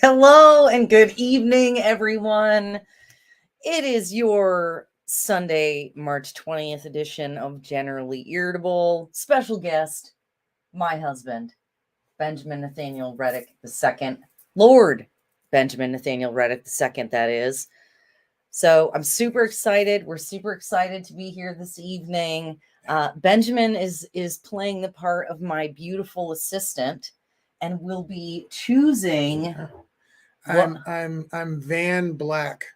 Hello and good evening, everyone. It is your Sunday, March 20th edition of Generally Irritable. Special guest, my husband, Benjamin Nathaniel Reddick II. Lord Benjamin Nathaniel Reddick II, that is. So I'm super excited. We're super excited to be here this evening. Benjamin is playing the part of my beautiful assistant and will be choosing... I'm Van Black.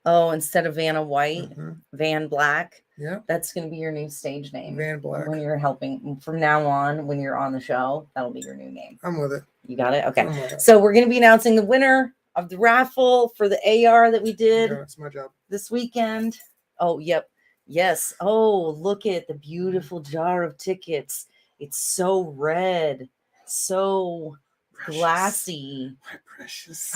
Oh, instead of Vanna White, Van Black. Yeah. That's going to be your new stage name. Van Black. When you're helping from now on, when you're on the show, that'll be your new name. I'm with it. You got it? Okay. So we're going to be announcing the winner of the raffle for the AR that we did. Yeah, that's my job. This weekend. Oh, yep. Yes. Oh, look at the beautiful jar of tickets. It's so red. So glassy. My precious.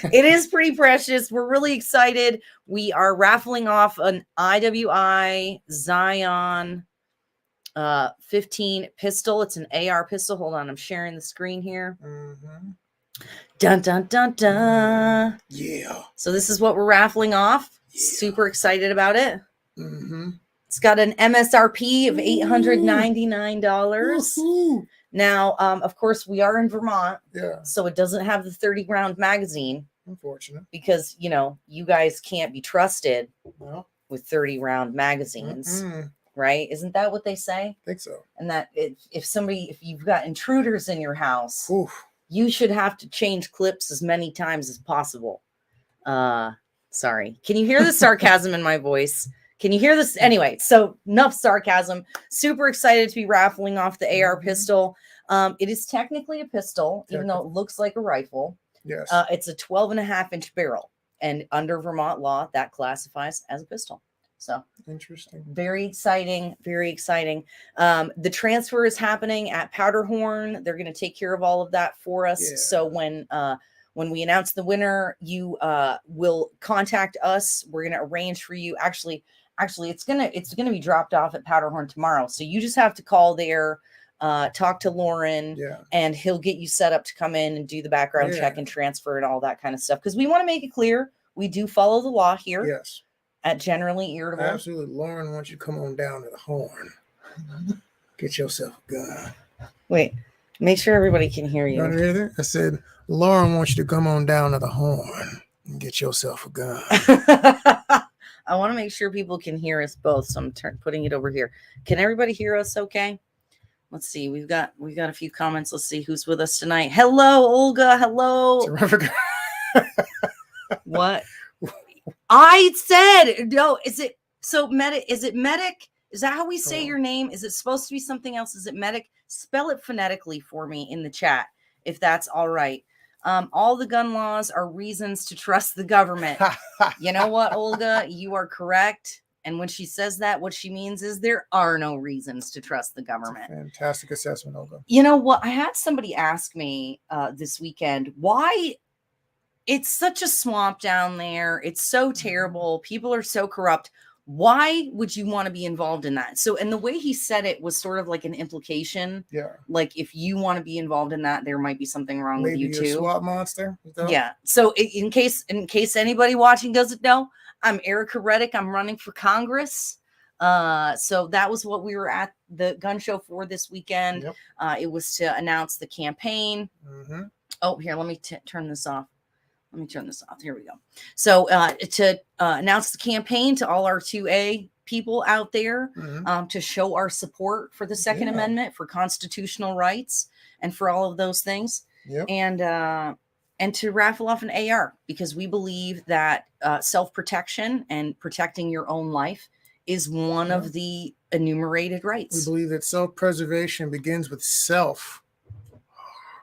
It is pretty precious. We're really excited. We are raffling off an IWI Zion 15 pistol. It's an AR pistol. Hold on, I'm sharing the screen here. Dun dun dun dun. Yeah. So this is what we're raffling off. Yeah. Super excited about it. It's got an MSRP of $899. Now, of course, we are in Vermont, so it doesn't have the 30-round magazine. Unfortunate. Because, you guys can't be trusted with 30-round magazines, right? Isn't that what they say? I think so. And that if you've got intruders in your house, you should have to change clips as many times as possible. Sorry. Can you hear the sarcasm in my voice? Can you hear this? Anyway, so enough sarcasm. Super excited to be raffling off the AR pistol. It is technically a pistol, even though it looks like a rifle. Yes. It's a 12.5-inch barrel. And under Vermont law, that classifies as a pistol. So interesting. Very exciting. Very exciting. The transfer is happening at Powderhorn. They're going to take care of all of that for us. Yeah. So when we announce the winner, you will contact us. We're going to arrange for you. Actually, it's gonna be dropped off at Powderhorn tomorrow. So you just have to call there, talk to Lauren, and he'll get you set up to come in and do the background check and transfer and all that kind of stuff. Because we want to make it clear we do follow the law here. Yes. At Generally Irritable. Absolutely. Lauren wants you to come on down to the horn. Get yourself a gun. Wait, make sure everybody can hear you. I said, Lauren wants you to come on down to the horn and get yourself a gun. I want to make sure people can hear us both, so I'm putting it over here. Can everybody hear us okay? Let's see. We've got a few comments. Let's see who's with us tonight. Hello, Olga. Hello. What? I said no. Is it so medic? Is it medic? Is that how we say your name? Is it supposed to be something else? Is it medic? Spell it phonetically for me in the chat, if that's all right. All the gun laws are reasons to trust the government. You know what, Olga? You are correct. And when she says that, what she means is there are no reasons to trust the government. Fantastic assessment, Olga. You know what? I had somebody ask me this weekend, why it's such a swamp down there. It's so terrible. People are so corrupt. Why would you want to be involved in that? So, and the way he said it was sort of like an implication. Yeah. Like if you want to be involved in that, there might be something wrong with you too. A swamp monster. Yeah. So in case anybody watching doesn't know, I'm Erica Reddick. I'm running for Congress. So that was what we were at the gun show for this weekend. Yep. It was to announce the campaign. Oh, here, let me turn this off. Let me turn this off. Here we go. So to announce the campaign to all our 2A people out there, to show our support for the Second Amendment, for constitutional rights, and for all of those things. Yep. And to raffle off an AR, because we believe that self-protection and protecting your own life is one of the enumerated rights. We believe that self-preservation begins with self.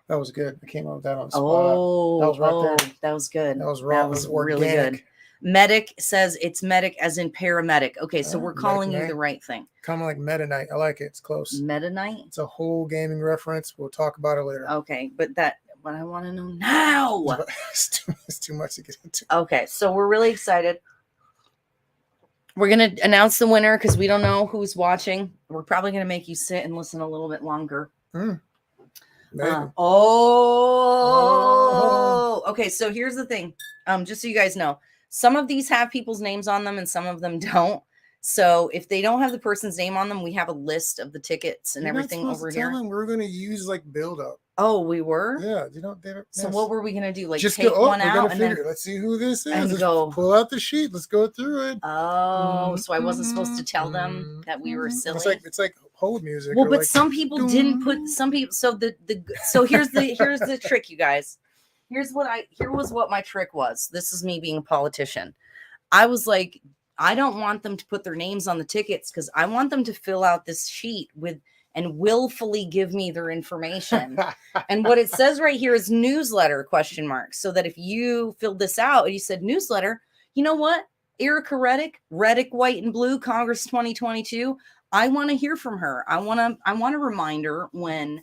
That was good. I came up with that on the spot. That was right there. That was good. That was raw. That was really good. Medic says it's medic as in paramedic. Okay, so we're calling you the right thing. Kind of like Meta Knight. I like it. It's close. Meta Knight? It's a whole gaming reference. We'll talk about it later. Okay, but what I want to know now. It's too much to get into. Okay, so we're really excited. We're going to announce the winner because we don't know who's watching. We're probably going to make you sit and listen a little bit longer. Okay. So here's the thing. Just so you guys know, some of these have people's names on them and some of them don't. So if they don't have the person's name on them, we have a list of the tickets and everything over here. Tell them we're going to use like build up. Oh, we were? Yeah. So what were we going to do? Like just take one out and then let's see who this is. And go pull out the sheet. Let's go through it. Oh, so I wasn't supposed to tell them that we were silly. It's like hold music. Well, but some people didn't put some people. So so here's the trick, you guys. Here was what my trick was. This is me being a politician. I was like, I don't want them to put their names on the tickets because I want them to fill out this sheet and willfully give me their information. And what it says right here is newsletter ? So that if you filled this out and you said newsletter, you know what? Erica Reddick, White and Blue, Congress 2022. I want to hear from her. I want a reminder when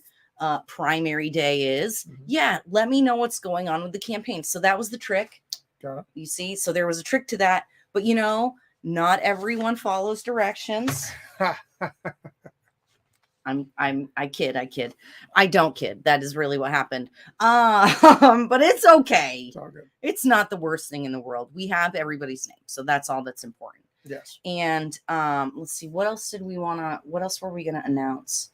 primary day is. Mm-hmm. Yeah, let me know what's going on with the campaign. So that was the trick. Got it. You see, so there was a trick to that, but not everyone follows directions. I kid. I don't kid. That is really what happened. But it's okay. It's all good. It's not the worst thing in the world. We have everybody's name. So that's all that's important. Yes. And let's see, what else were we going to announce?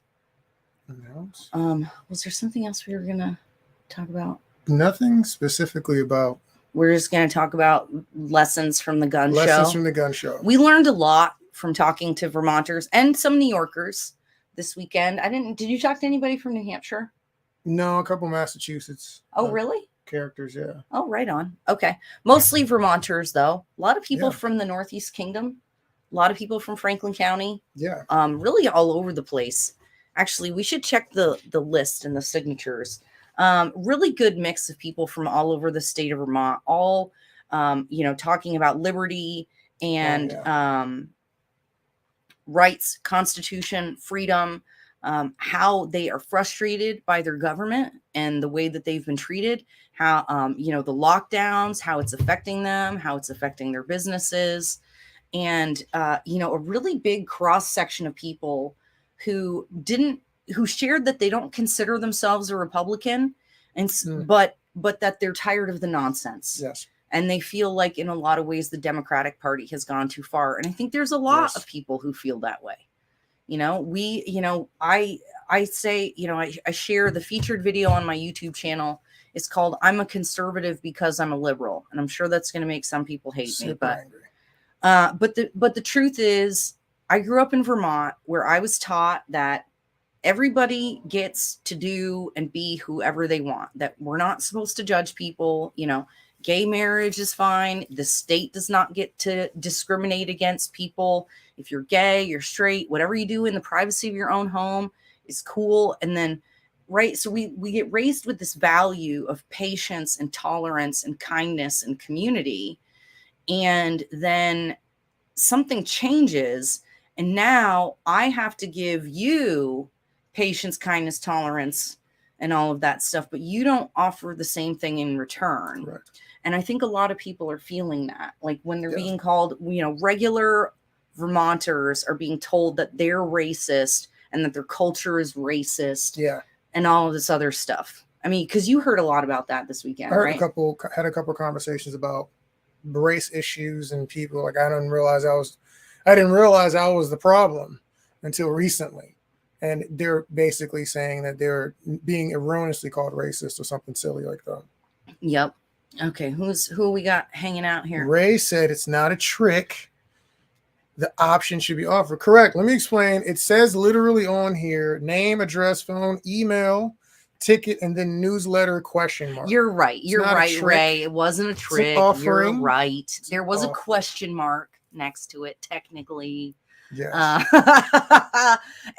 Was there something else we were going to talk about? Nothing specifically about. We're just going to talk about lessons from the gun show. Lessons from the gun show. We learned a lot from talking to Vermonters and some New Yorkers this weekend. Did you talk to anybody from New Hampshire? No, a couple Massachusetts. Oh, really? Characters, yeah. Oh, right on. Okay. Mostly Vermonters, though. A lot of people from the Northeast Kingdom. A lot of people from Franklin County. Yeah. Really all over the place. Actually, we should check the list and the signatures. Really good mix of people from all over the state of Vermont, all, talking about liberty and rights, Constitution, freedom, how they are frustrated by their government and the way that they've been treated, how, the lockdowns, how it's affecting them, how it's affecting their businesses, and, a really big cross section of people who shared that they don't consider themselves a Republican, but that they're tired of the nonsense. Yes. And they feel like in a lot of ways the Democratic Party has gone too far. And I think there's a lot of people who feel that way. I say, I share the featured video on my YouTube channel. It's called "I'm a Conservative Because I'm a Liberal." And I'm sure that's going to make some people hate me, but angry. But the truth is, I grew up in Vermont where I was taught that everybody gets to do and be whoever they want, that we're not supposed to judge people. Gay marriage is fine. The state does not get to discriminate against people. If you're gay, you're straight, whatever you do in the privacy of your own home is cool. And then, right. So we get raised with this value of patience and tolerance and kindness and community. And then something changes. And now I have to give you patience, kindness, tolerance, and all of that stuff, but you don't offer the same thing in return. Correct. And I think a lot of people are feeling that, like when they're being called, regular Vermonters are being told that they're racist and that their culture is racist. Yeah. And all of this other stuff. I mean, because you heard a lot about that this weekend, I heard right? had a couple of conversations about race issues and people. Like I didn't realize I was the problem until recently. And they're basically saying that they're being erroneously called racist or something silly like that. Yep. Okay, who we got hanging out here? Ray said it's not a trick. The option should be offered. Correct. Let me explain. It says literally on here, name, address, phone, email, ticket, and then newsletter ? You're right. You're right, Ray. It wasn't a trick. You're right. There was a question mark next to it, technically. Yes.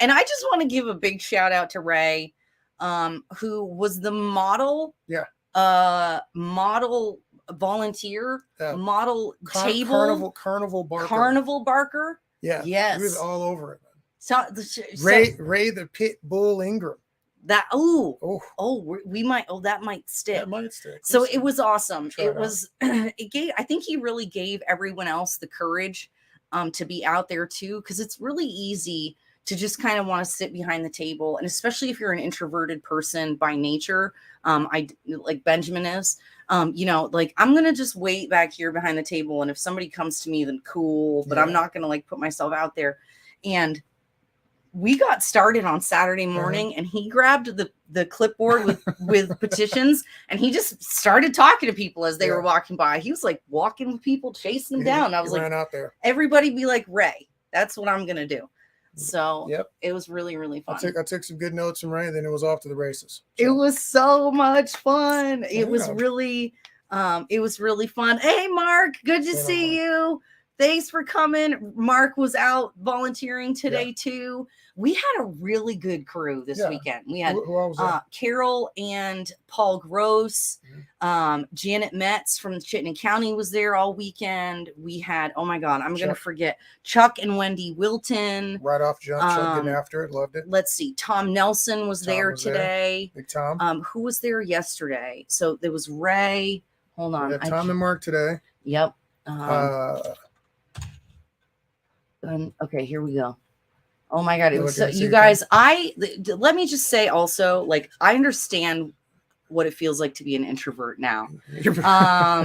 And I just want to give a big shout out to Ray, who was the model. Yeah. Model volunteer, model table, carnival barker. Yeah. Yes. He was all over it. So Ray the Pit Bull Ingram. That that might stick. That might stick. So it was awesome. I think he really gave everyone else the courage to be out there too, because it's really easy to just kind of want to sit behind the table. And especially if you're an introverted person by nature, I like Benjamin is, you know, like I'm going to just wait back here behind the table. And if somebody comes to me, then cool, but I'm not going to like put myself out there. And we got started on Saturday morning and he grabbed the clipboard with petitions and he just started talking to people as they were walking by. He was like walking with people, chasing them down. I was like, out there. Everybody be like, Ray, that's what I'm going to do. So it was really, really fun. I took some good notes from Ray, then it was off to the races. So. It was so much fun. It was really fun. Hey, Mark, good to see you. Thanks for coming. Mark was out volunteering today too. We had a really good crew this weekend. We had Carol and Paul Gross, Janet Metz from Chittenden County was there all weekend. We had, oh my God, I'm going to forget, Chuck and Wendy Wilton. Right off jump, Chuck getting after it, loved it. Let's see, Tom Nelson was there today. Big Tom. Who was there yesterday? So there was Ray. Hold on. Tom and Mark today. Yep. Okay, here we go. Oh my God. It was so, you guys, let me just say also, like, I understand what it feels like to be an introvert now.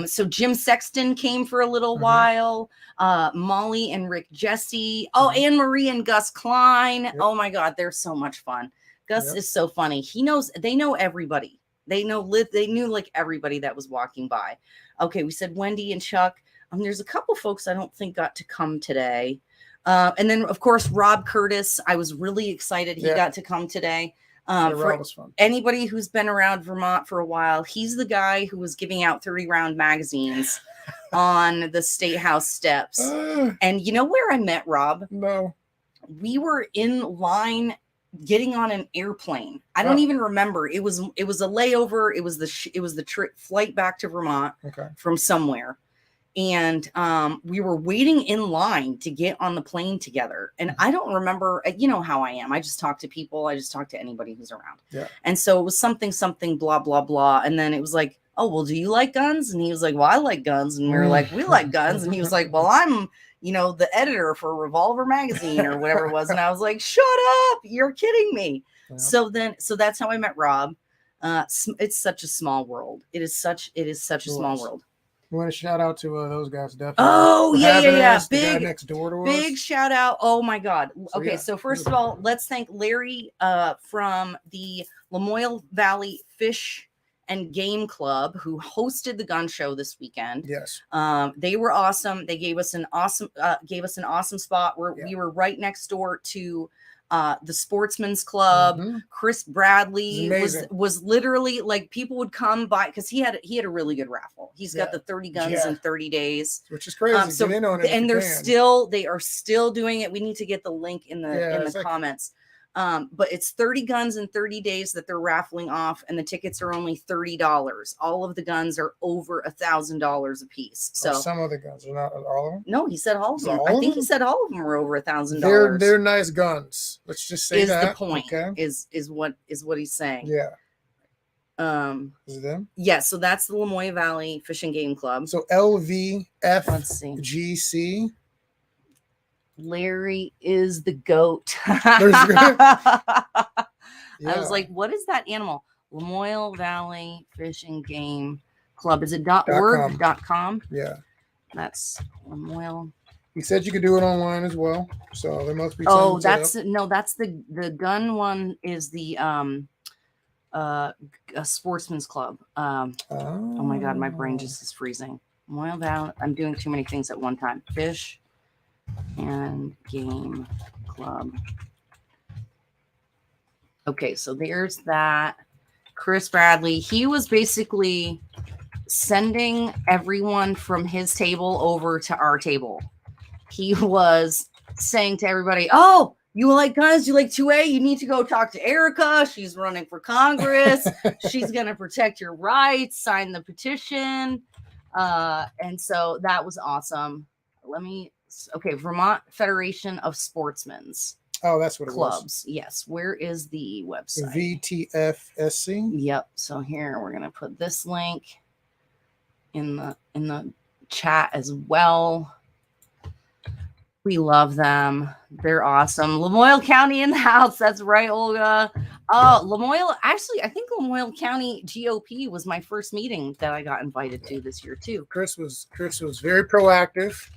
So Jim Sexton came for a little while, Molly and Rick Jesse. Oh, Anne Marie and Gus Klein. Oh my God. They're so much fun. Gus is so funny. They know everybody. They knew like everybody that was walking by. Okay. We said Wendy and Chuck. There's a couple folks I don't think got to come today. And then, of course, Rob Curtis. I was really excited he got to come today. For anybody who's been around Vermont for a while, he's the guy who was giving out 30-round magazines on the State House steps. And you know where I met Rob? No. We were in line getting on an airplane. I don't even remember. It was a layover. It was the flight back to Vermont from somewhere. And we were waiting in line to get on the plane together. And I don't remember, you know how I am. I just talk to people. I just talk to anybody who's around. Yeah. And so it was something, blah, blah, blah. And then it was like, oh, well, do you like guns? And he was like, well, I like guns. And we were like, we like guns. And he was like, well, I'm, the editor for Revolver magazine or whatever it was. And I was like, shut up. You're kidding me. Yeah. So that's how I met Rob. It's such a small world. It is such a small world. We want to shout out to those guys, definitely. Oh, yeah. Big next door to us. Big shout out. Oh my God. Okay, so first of all, let's thank Larry from the Lamoille Valley Fish and Game Club who hosted the gun show this weekend. Yes. They were awesome. They gave us an awesome spot where we were right next door to the Sportsman's Club. Chris Bradley was literally like people would come by because he had a really good raffle. He's got the 30 guns in 30 days, which is crazy. Get in on it, and they are still doing it. We need to get the link in the comments. But it's 30 guns in 30 days that they're raffling off, and the tickets are only $30. All of the guns are over $1,000 a piece. So some of the guns are not all of them. No, he said all of them. I think he said all of them were over $1,000. They're nice guns. Let's just say that. Is the point? Okay. Is what he's saying. Yeah. Is it them? Yeah. So that's the Lamoille Valley Fish and Game Club. So LVFGC. Larry is the goat. I was like, what is that animal? Lamoille Valley Fish and Game Club. Is it .org.com? Yeah. That's Lamoille. He said you could do it online as well. So there must be that's the gun one is the a Sportsman's Club. Oh my God, my brain just is freezing. Lamoille Valley. I'm doing too many things at one time. Fish and Game Club. Okay, so there's that. Chris Bradley, he was basically sending everyone from his table over to our table. He was saying to everybody, oh, you like guns? You like 2A? You need to go talk to Erica. She's running for Congress. She's going to protect your rights. Sign the petition. And so that was awesome. Okay, Vermont Federation of Sportsmen's. Oh, that's what clubs. It was. Yes. Where is the website? VTFSC. Yep. So here we're gonna put this link in the chat as well. We love them. They're awesome. Lamoille County in the house. That's right, Olga. Oh, Lamoille. Actually, I think Lamoille County GOP was my first meeting that I got invited to this year too. Chris was very proactive,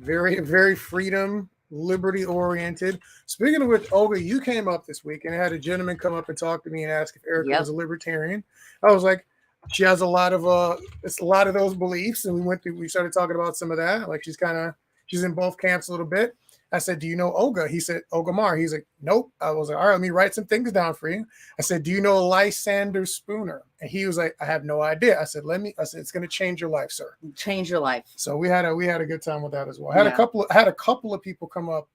very freedom, liberty oriented. Speaking of which, Olga, you came up this week and had a gentleman come up and talk to me and ask if Erica Yep. was a libertarian. I was like, she has a lot of those beliefs, and we started talking about some of that. Like she's in both camps a little bit. I said, "Do you know Olga?" He said, "Olga Mar." He's like, "Nope." I was like, "All right, let me write some things down for you." I said, "Do you know Lysander Spooner?" And he was like, "I have no idea." I said, "It's going to change your life, sir." Change your life. So we had a good time with that as well. I had a couple of people come up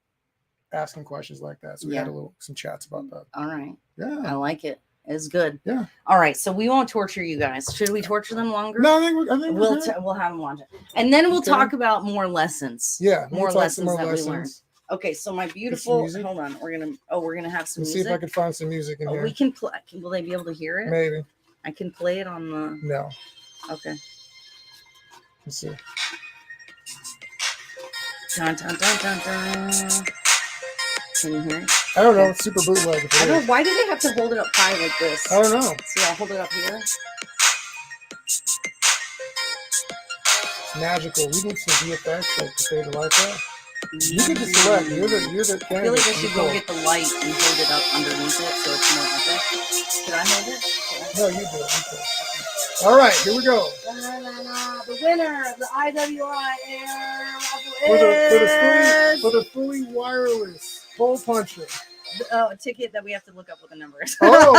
asking questions like that. So we had some chats about that. All right. Yeah. I like it. It's good. Yeah. All right. So we won't torture you guys. Should we torture them longer? No, I think we'll have them watch it, and then we'll talk about more lessons. Yeah, more lessons that we learned. Okay, so my beautiful. Hold on. We're gonna have some music. See if I can find some music in here. We can play. Will they be able to hear it? Maybe. I can play it on the. No. Okay. Let's see. Dun, dun, dun, dun, dun. Can you hear it? I don't know. It's super bootleg. I don't know. Why do they have to hold it up high like this? I don't know. See, I'll hold it up here. It's magical. We need some VFX like to save the life out. You can just select. You're the I feel like I should go get the light and hold it up underneath it so it's more epic. Should I hold it? No, you do. Okay. All right, here we go. The winner of the IWI Air Raffle for the fully wireless hole puncher. A ticket that we have to look up what the number is. Oh,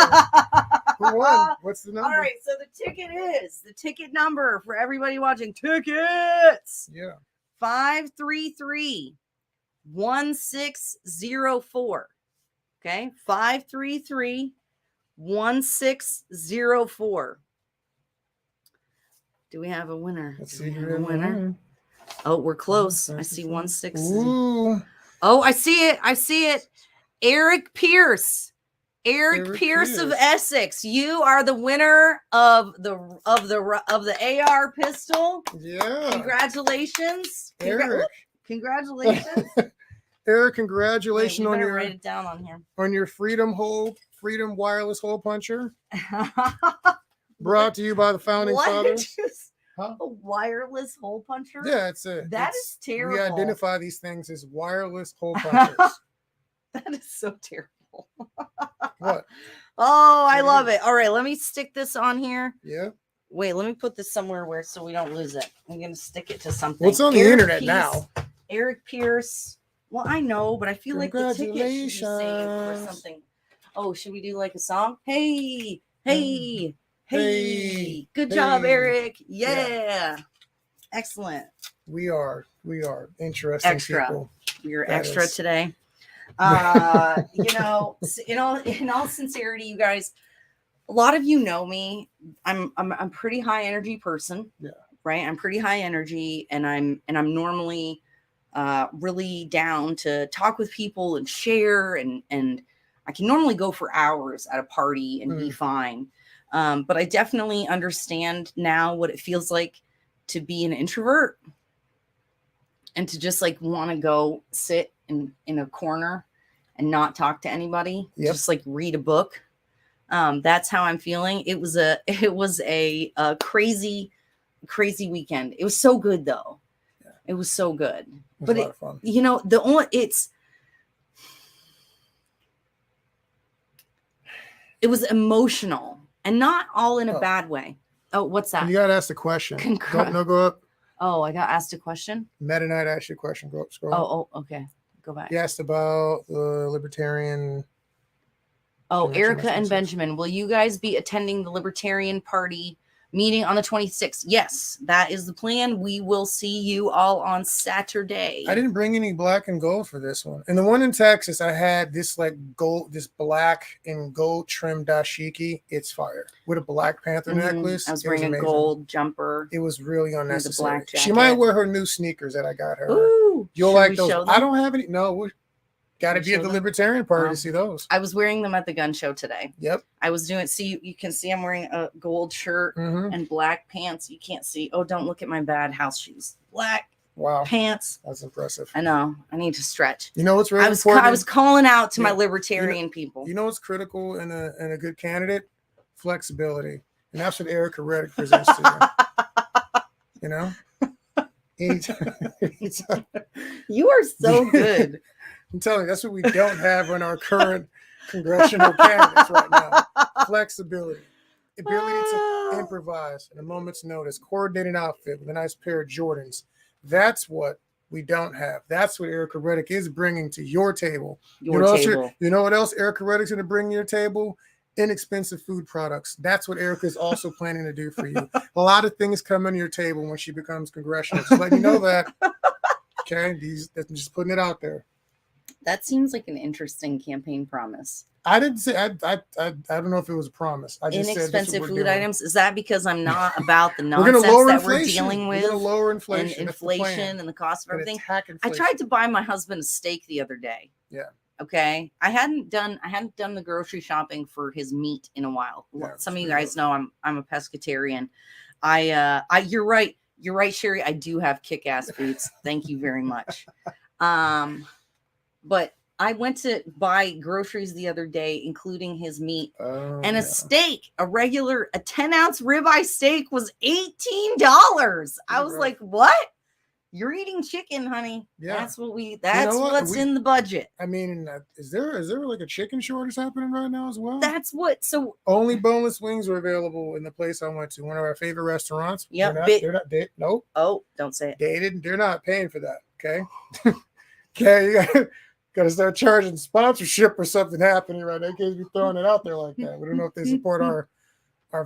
who won? What's the number? All right, so the ticket number for everybody watching tickets. Yeah. 533-1604. Okay, 533-1604. Do we have a winner? Let's see who a winner. Oh, we're close. I see 16. Ooh. Oh, I see it. Eric Pierce. Eric Pierce of Essex. You are the winner of the AR pistol. Yeah. Congratulations. Eric. Congratulations. Eric, congratulations on your write it down on here. On your Freedom wireless hole puncher. Brought to you by the founding fathers. A wireless hole puncher? Yeah, it's a. That is terrible. We identify these things as wireless hole punchers. That is so terrible. What? Oh, I love it. All right, let me stick this on here. Yeah. Wait, let me put this somewhere so we don't lose it. I'm going to stick it to something. Well, it's on the internet now. Eric Pierce. Well, I know, but I feel like the ticket should be saved or something. Oh, should we do like a song? Hey. Good job, Eric. Yeah. Excellent. We are interesting people. You're extra today. In all sincerity, you guys, a lot of you know me. I'm a pretty high energy person. Yeah. Right. I'm pretty high energy, and I'm normally really down to talk with people and share, and I can normally go for hours at a party and be fine. But I definitely understand now what it feels like to be an introvert and to just like want to go sit in a corner and not talk to anybody. Yep. Just like read a book. That's how I'm feeling. It was a crazy weekend. It was so good though. Yeah. It was so good. It was a lot of fun. It was emotional and not all in a bad way. Oh, what's that? You got to ask the question. Go up. Oh, I got asked a question. Meta Knight asked you a question. Go up, scroll. Oh, okay. Go back. He asked about the Libertarian. Oh, Erica and Benjamin, will you guys be attending the Libertarian Party meeting on the 26th? Yes, that is the plan. We will see you all on Saturday. I didn't bring any black and gold for this one. And the one in Texas, I had this this black and gold trimmed dashiki. It's fire with a Black Panther necklace. I was wearing a gold jumper. It was really unnecessary. Black jacket. She might wear her new sneakers that I got her. Ooh, you'll like those. I don't have any. No, got to be at the Libertarian Party to see those. I was wearing them at the gun show today. Yep. I was doing. See, you can see I'm wearing a gold shirt and black pants. You can't see. Oh, don't look at my bad house shoes. Black Wow. pants. That's impressive. I know. I need to stretch. You know what's really important? I was calling out to my libertarian people. You know what's critical in a good candidate? Flexibility. And that's what Erica Reddick presents to you. You know? Anytime. You are so good. I'm telling you, that's what we don't have in our current congressional candidates right now. Flexibility. Ability to improvise at a moment's notice. Coordinated outfit with a nice pair of Jordans. That's what we don't have. That's what Erica Reddick is bringing to your table. You know what else Erica Reddick's going to bring to your table? Inexpensive food products. That's what Erica is also planning to do for you. A lot of things come on your table when she becomes congressional. Just let you know that. Okay, just putting it out there. That seems like an interesting campaign promise. I didn't say. I don't know if it was a promise. I just inexpensive said food items. Is that because I'm not about the we're nonsense lower that inflation. we're dealing with? We're going to lower inflation. And inflation and the cost of everything. I tried to buy my husband a steak the other day. Yeah. Okay. I hadn't done the grocery shopping for his meat in a while. Yeah, some of you guys know I'm a pescatarian. You're right. You're right, Sherry. I do have kick-ass boots. Thank you very much. But I went to buy groceries the other day, including his meat and a steak. A 10-ounce ribeye steak was $18. I was like, what? You're eating chicken, honey. Yeah. That's what's in the budget. I mean, is there like a chicken shortage happening right now as well? So only boneless wings are available in the place I went to, one of our favorite restaurants. Yep. Nope. Oh, don't say it. They're not paying for that. Okay. Okay. You got to start charging sponsorship or something happening right now. They can't be throwing it out there like that. We don't know if they support our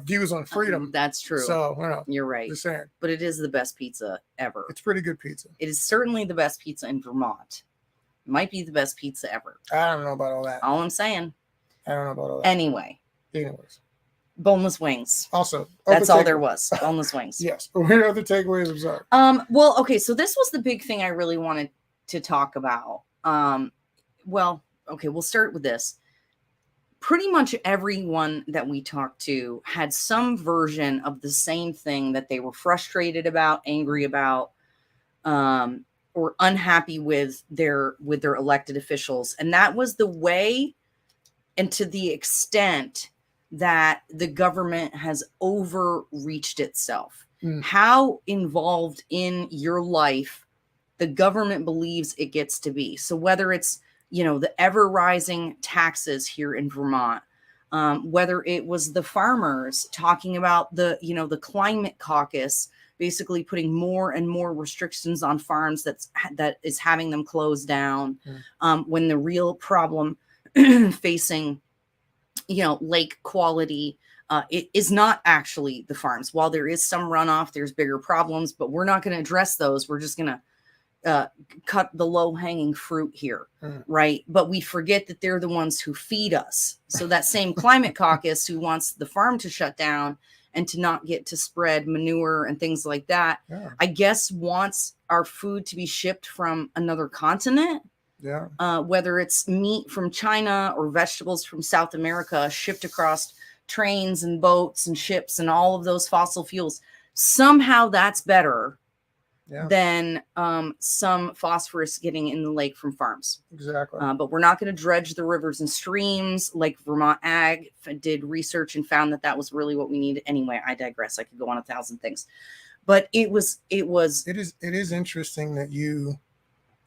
views on freedom. That's true. So, you're right. Just saying. But it is the best pizza ever. It's pretty good pizza. It is certainly the best pizza in Vermont. It might be the best pizza ever. I don't know about all that. All I'm saying. I don't know about all that. Anyways. Boneless wings. Also. That's all there was. Boneless wings. Yes. What are the takeaways? I'm sorry. Well, okay. So this was the big thing I really wanted to talk about. Well, okay. We'll start with this. Pretty much everyone that we talked to had some version of the same thing that they were frustrated about, angry about, or unhappy with their elected officials. And that was the way and to the extent that the government has overreached itself. How involved in your life the government believes it gets to be. So whether it's the ever rising taxes here in Vermont, whether it was the farmers talking about the climate caucus, basically putting more and more restrictions on farms that is having them close down, when the real problem facing, lake quality, it is not actually the farms. While there is some runoff, there's bigger problems, but we're not going to address those. We're just going to cut the low-hanging fruit here, right? But we forget that they're the ones who feed us. So that same climate caucus who wants the farm to shut down and to not get to spread manure and things like that, I guess wants our food to be shipped from another continent. Whether it's meat from China or vegetables from South America shipped across trains and boats and ships and all of those fossil fuels. Somehow that's better than some phosphorus getting in the lake from farms. Exactly. But we're not going to dredge the rivers and streams like Vermont Ag did research and found that was really what we needed. Anyway, I digress. I could go on 1,000 things. But it is interesting that you,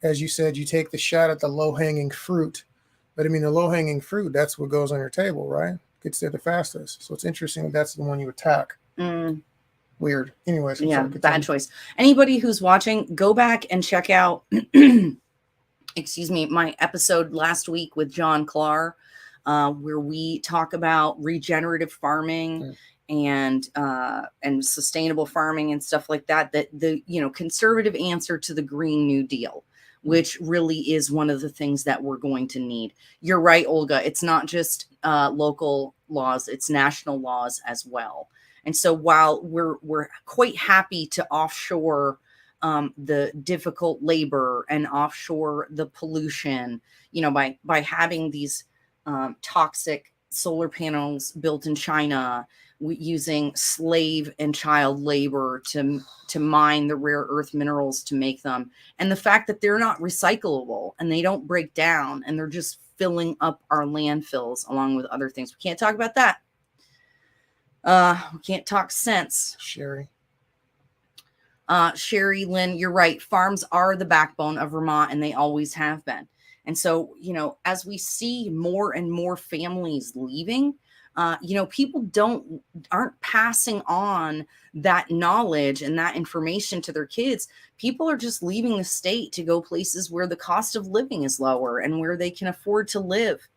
as you said, you take the shot at the low-hanging fruit. But I mean, the low-hanging fruit, that's what goes on your table, right? Gets there the fastest. So it's interesting that's the one you attack. Weird. Anyways. Bad choice. Anybody who's watching, go back and check out, excuse me, my episode last week with John Clark, where we talk about regenerative farming and sustainable farming and stuff like that. That the conservative answer to the Green New Deal, which really is one of the things that we're going to need. You're right, Olga. It's not just local laws; it's national laws as well. And so while we're quite happy to offshore the difficult labor and offshore the pollution, by having these toxic solar panels built in China using slave and child labor to mine the rare earth minerals to make them. And the fact that they're not recyclable and they don't break down and they're just filling up our landfills along with other things. We can't talk about that. We can't talk sense. Sherry Lynn, you're right. Farms are the backbone of Vermont, and they always have been. And so, as we see more and more families leaving, people aren't passing on that knowledge and that information to their kids. People are just leaving the state to go places where the cost of living is lower and where they can afford to live.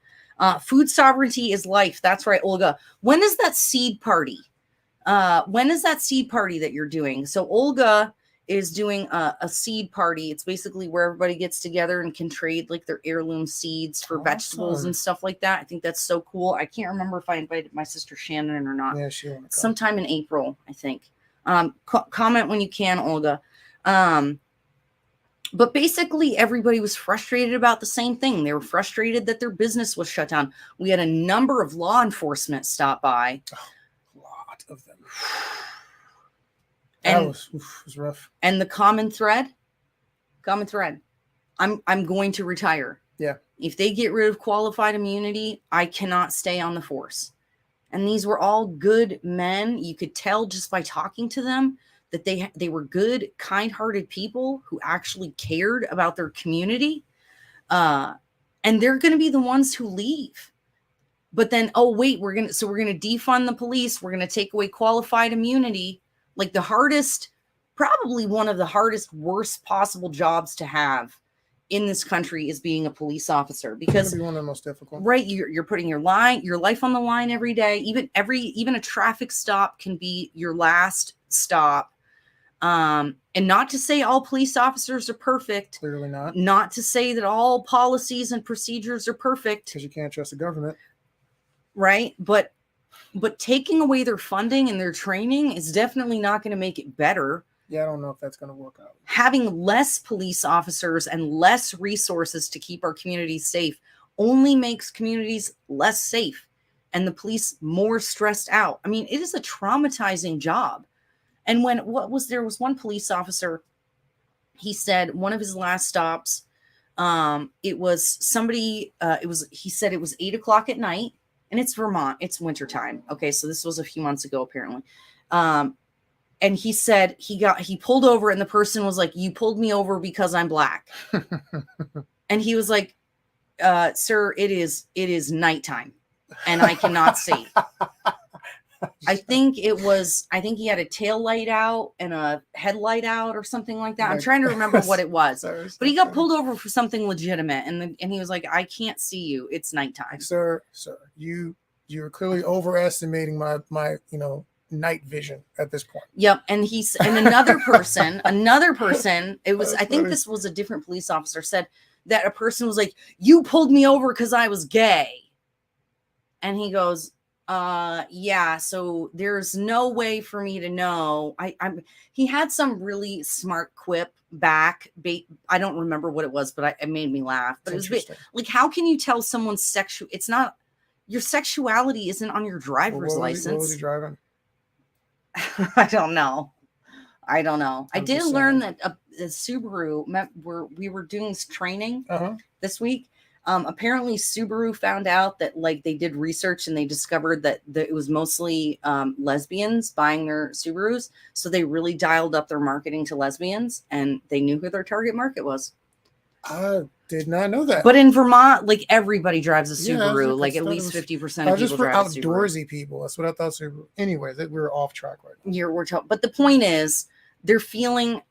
Food sovereignty is life. That's right, Olga. When is that seed party? When is that seed party that you're doing? So Olga is doing a seed party. It's basically where everybody gets together and can trade like their heirloom seeds for vegetables and stuff like that. I think that's so cool. I can't remember if I invited my sister Shannon or not. Yeah, she won't come. Sometime in April, I think. Comment when you can, Olga. But basically, everybody was frustrated about the same thing. They were frustrated that their business was shut down. We had a number of law enforcement stop by. A lot of them. And that was rough. And the common thread, I'm going to retire. Yeah. If they get rid of qualified immunity, I cannot stay on the force. And these were all good men. You could tell just by talking to them that they were good, kind-hearted people who actually cared about their community. And they're going to be the ones who leave. But then, we're going to defund the police. We're going to take away qualified immunity. Like probably one of the hardest, worst possible jobs to have in this country is being a police officer, because it's one of the most difficult. Right, you're putting your life on the line every day. Even a traffic stop can be your last stop. And not to say all police officers are perfect. Clearly not. Not to say that all policies and procedures are perfect. Because you can't trust the government. Right, but taking away their funding and their training is definitely not going to make it better. Yeah, I don't know if that's going to work out. Having less police officers and less resources to keep our communities safe only makes communities less safe and the police more stressed out. I mean, it is a traumatizing job. And there was one police officer, he said one of his last stops, he said it was 8:00 at night. And it's Vermont. It's wintertime. Okay, so this was a few months ago, apparently. And he said he pulled over, and the person was like, "You pulled me over because I'm black." And he was like, "Sir, it is nighttime, and I cannot see." I think he had a tail light out and a headlight out or something like that. I'm trying to remember what it was, but he got pulled over for something legitimate. And he was like, "I can't see you. It's nighttime." Sir, you're clearly overestimating my night vision at this point. Yep. And another person, I think this was a different police officer, said that a person was like, "You pulled me over because I was gay." And he goes, yeah, so there's no way for me to know. He had some really smart quip back. I don't remember what it was, but it made me laugh. But it was like, how can you tell someone's sexual? It's not, your sexuality isn't on your driver's license. What was he driving? I don't know. I did learn that a Subaru, we were doing training this week. Apparently Subaru found out that they did research and they discovered that it was mostly lesbians buying their Subarus. So they really dialed up their marketing to lesbians, and they knew who their target market was. I did not know that. But in Vermont, everybody drives a Subaru. At least 50% of people drive a Subaru. Outdoorsy people. That's what I thought Subaru. Anyways, we're off track right now. But the point is, they're feeling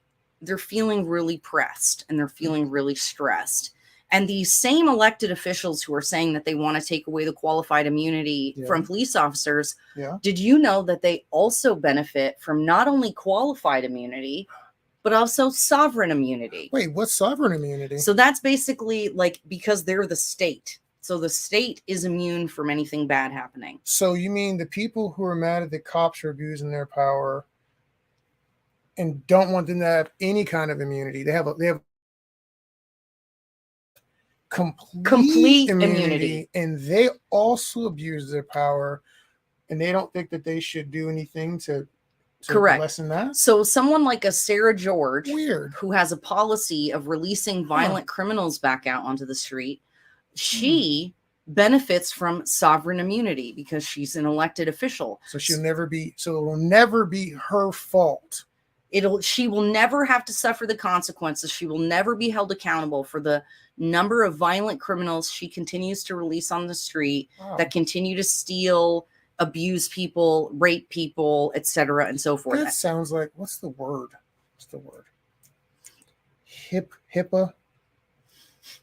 really pressed and they're feeling really stressed. And these same elected officials who are saying that they want to take away the qualified immunity from police officers, did you know that they also benefit from not only qualified immunity, but also sovereign immunity? Wait, what's sovereign immunity? So that's basically because they're the state. So the state is immune from anything bad happening. So you mean the people who are mad at the cops are abusing their power and don't want them to have any kind of immunity? They have complete immunity, and they also abuse their power, and they don't think that they should do anything to Correct. lessen that. So someone like a Sarah George, Weird, who has a policy of releasing violent criminals back out onto the street, she benefits from sovereign immunity because she's an elected official. So it will never be her fault. She will never have to suffer the consequences. She will never be held accountable for the number of violent criminals she continues to release on the street that continue to steal, abuse people, rape people, etc., and so forth. That sounds like, what's the word?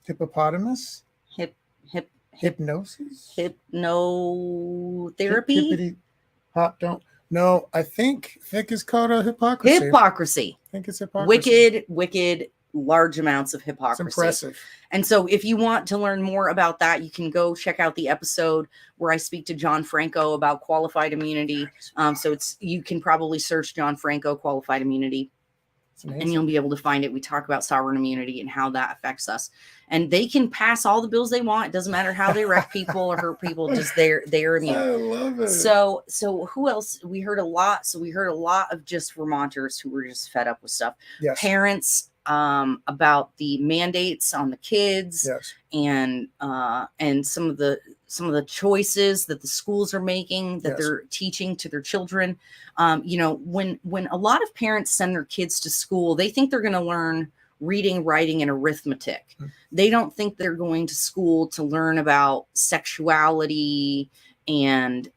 Hippopotamus? Hypnosis? Hypnotherapy? No, I think it's called a hypocrisy. Hypocrisy. I think it's hypocrisy. Wicked, large amounts of hypocrisy. It's impressive. And so if you want to learn more about that, you can go check out the episode where I speak to John Franco about qualified immunity. So you can probably search John Franco qualified immunity, and you'll be able to find it. We talk about sovereign immunity and how that affects us. And they can pass all the bills they want. It doesn't matter how they wreck people or hurt people, just they're immune. I love it. So who else? We heard a lot. So we heard a lot of just Vermonters who were just fed up with stuff. Yes. Parents about the mandates on the kids, yes, and some of the choices that the schools are making, that yes, they're teaching to their children. When a lot of parents send their kids to school, they think they're going to learn reading, writing, and arithmetic. They don't think they're going to school to learn about sexuality and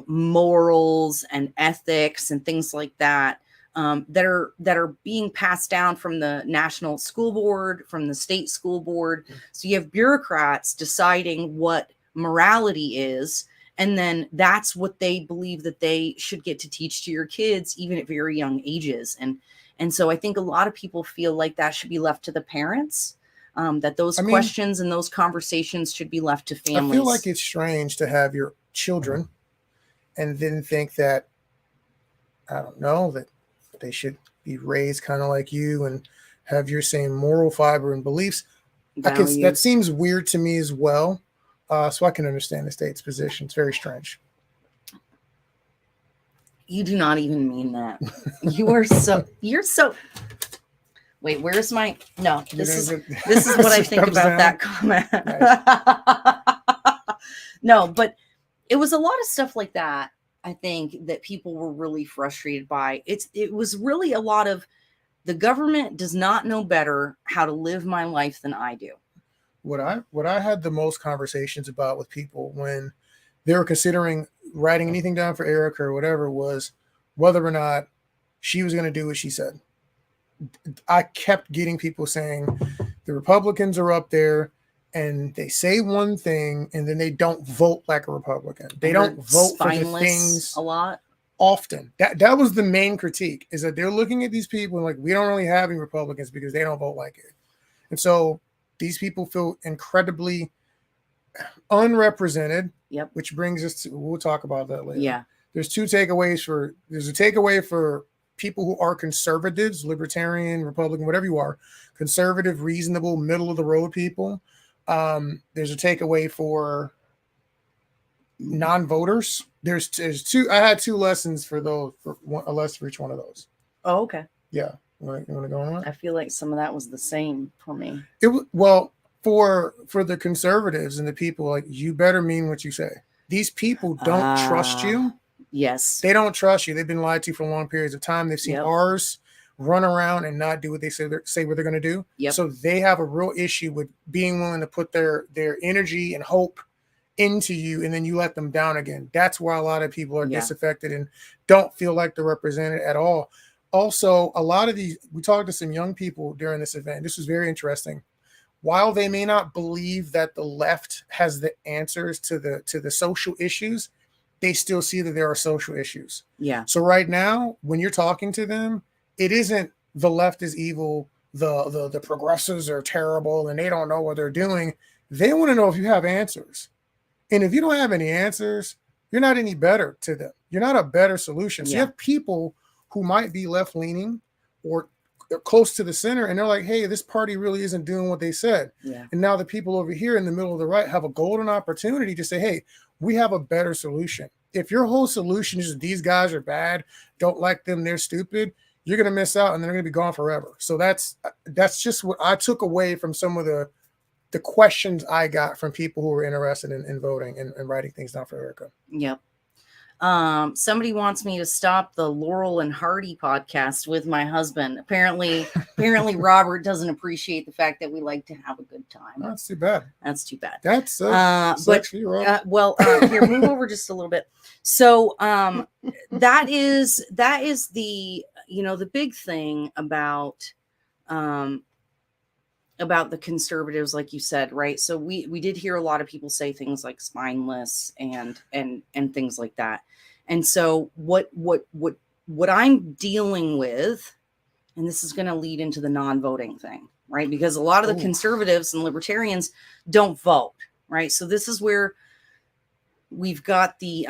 morals and ethics and things like that. That are being passed down from the national school board, from the state school board. So you have bureaucrats deciding what morality is, and then that's what they believe that they should get to teach to your kids, even at very young ages. And so I think a lot of people feel like that should be left to the parents, that those questions and those conversations should be left to families. I feel like it's strange to have your children and then think that, I don't know, that they should be raised kind of like you and have your same moral fiber and beliefs. That seems weird to me as well. So I can understand the state's position. It's very strange. You do not even mean that. You're so. Wait, where's my? No, this is what I think about that comment. No, but it was a lot of stuff like that. I think that people were really frustrated by. It was really a lot of, the government does not know better how to live my life than I do. What I had the most conversations about with people when they were considering writing anything down for Erica or whatever was whether or not she was going to do what she said. I kept getting people saying the Republicans are up there and they say one thing and then they don't vote like a Republican. They don't vote for the things a lot. Often. That was the main critique, is that they're looking at these people and like, we don't really have any Republicans because they don't vote like it. And so these people feel incredibly unrepresented. Yep. Which brings us to, we'll talk about that later. Yeah. There's a takeaway for people who are conservatives, libertarian, Republican, whatever you are, conservative, reasonable, middle of the road people. There's a takeaway for non-voters. There's two. I had two lessons for those, a lesson for each one of those. Oh, okay. Yeah. You want to go on? I feel like some of that was the same for me. For the conservatives and the people, like, you better mean what you say. These people don't trust you. Yes. They don't trust you. They've been lied to for long periods of time. They've seen ours run around and not do what they say what they're going to do. Yep. So they have a real issue with being willing to put their energy and hope into you, and then you let them down again. That's why a lot of people are disaffected and don't feel like they're represented at all. Also, a lot of these, we talked to some young people during this event. This was very interesting. While they may not believe that the left has the answers to the social issues, they still see that there are social issues. Yeah. So right now, when you're talking to them, it isn't the left is evil, the progressives are terrible and they don't know what they're doing. They want to know if you have answers. And if you don't have any answers, you're not any better to them. You're not a better solution. So you have people who might be left-leaning or close to the center, and they're like, hey, this party really isn't doing what they said. Yeah. And now the people over here in the middle of the right have a golden opportunity to say, hey, we have a better solution. If your whole solution is these guys are bad, don't like them, they're stupid, you're going to miss out and they're going to be gone forever. So that's just what I took away from some of the questions I got from people who were interested in voting and writing things down for Erica. Yep. Somebody wants me to stop the Laurel and Hardy podcast with my husband. Apparently Robert doesn't appreciate the fact that we like to have a good time. That's too bad. That's too bad. That's sexy, here, move over just a little bit. So, that is the, the big thing about the conservatives, like you said, right? So we did hear a lot of people say things like spineless and things like that. And so what I'm dealing with, and this is going to lead into the non-voting thing, right? Because a lot of the conservatives and libertarians don't vote, right? So this is where we've got the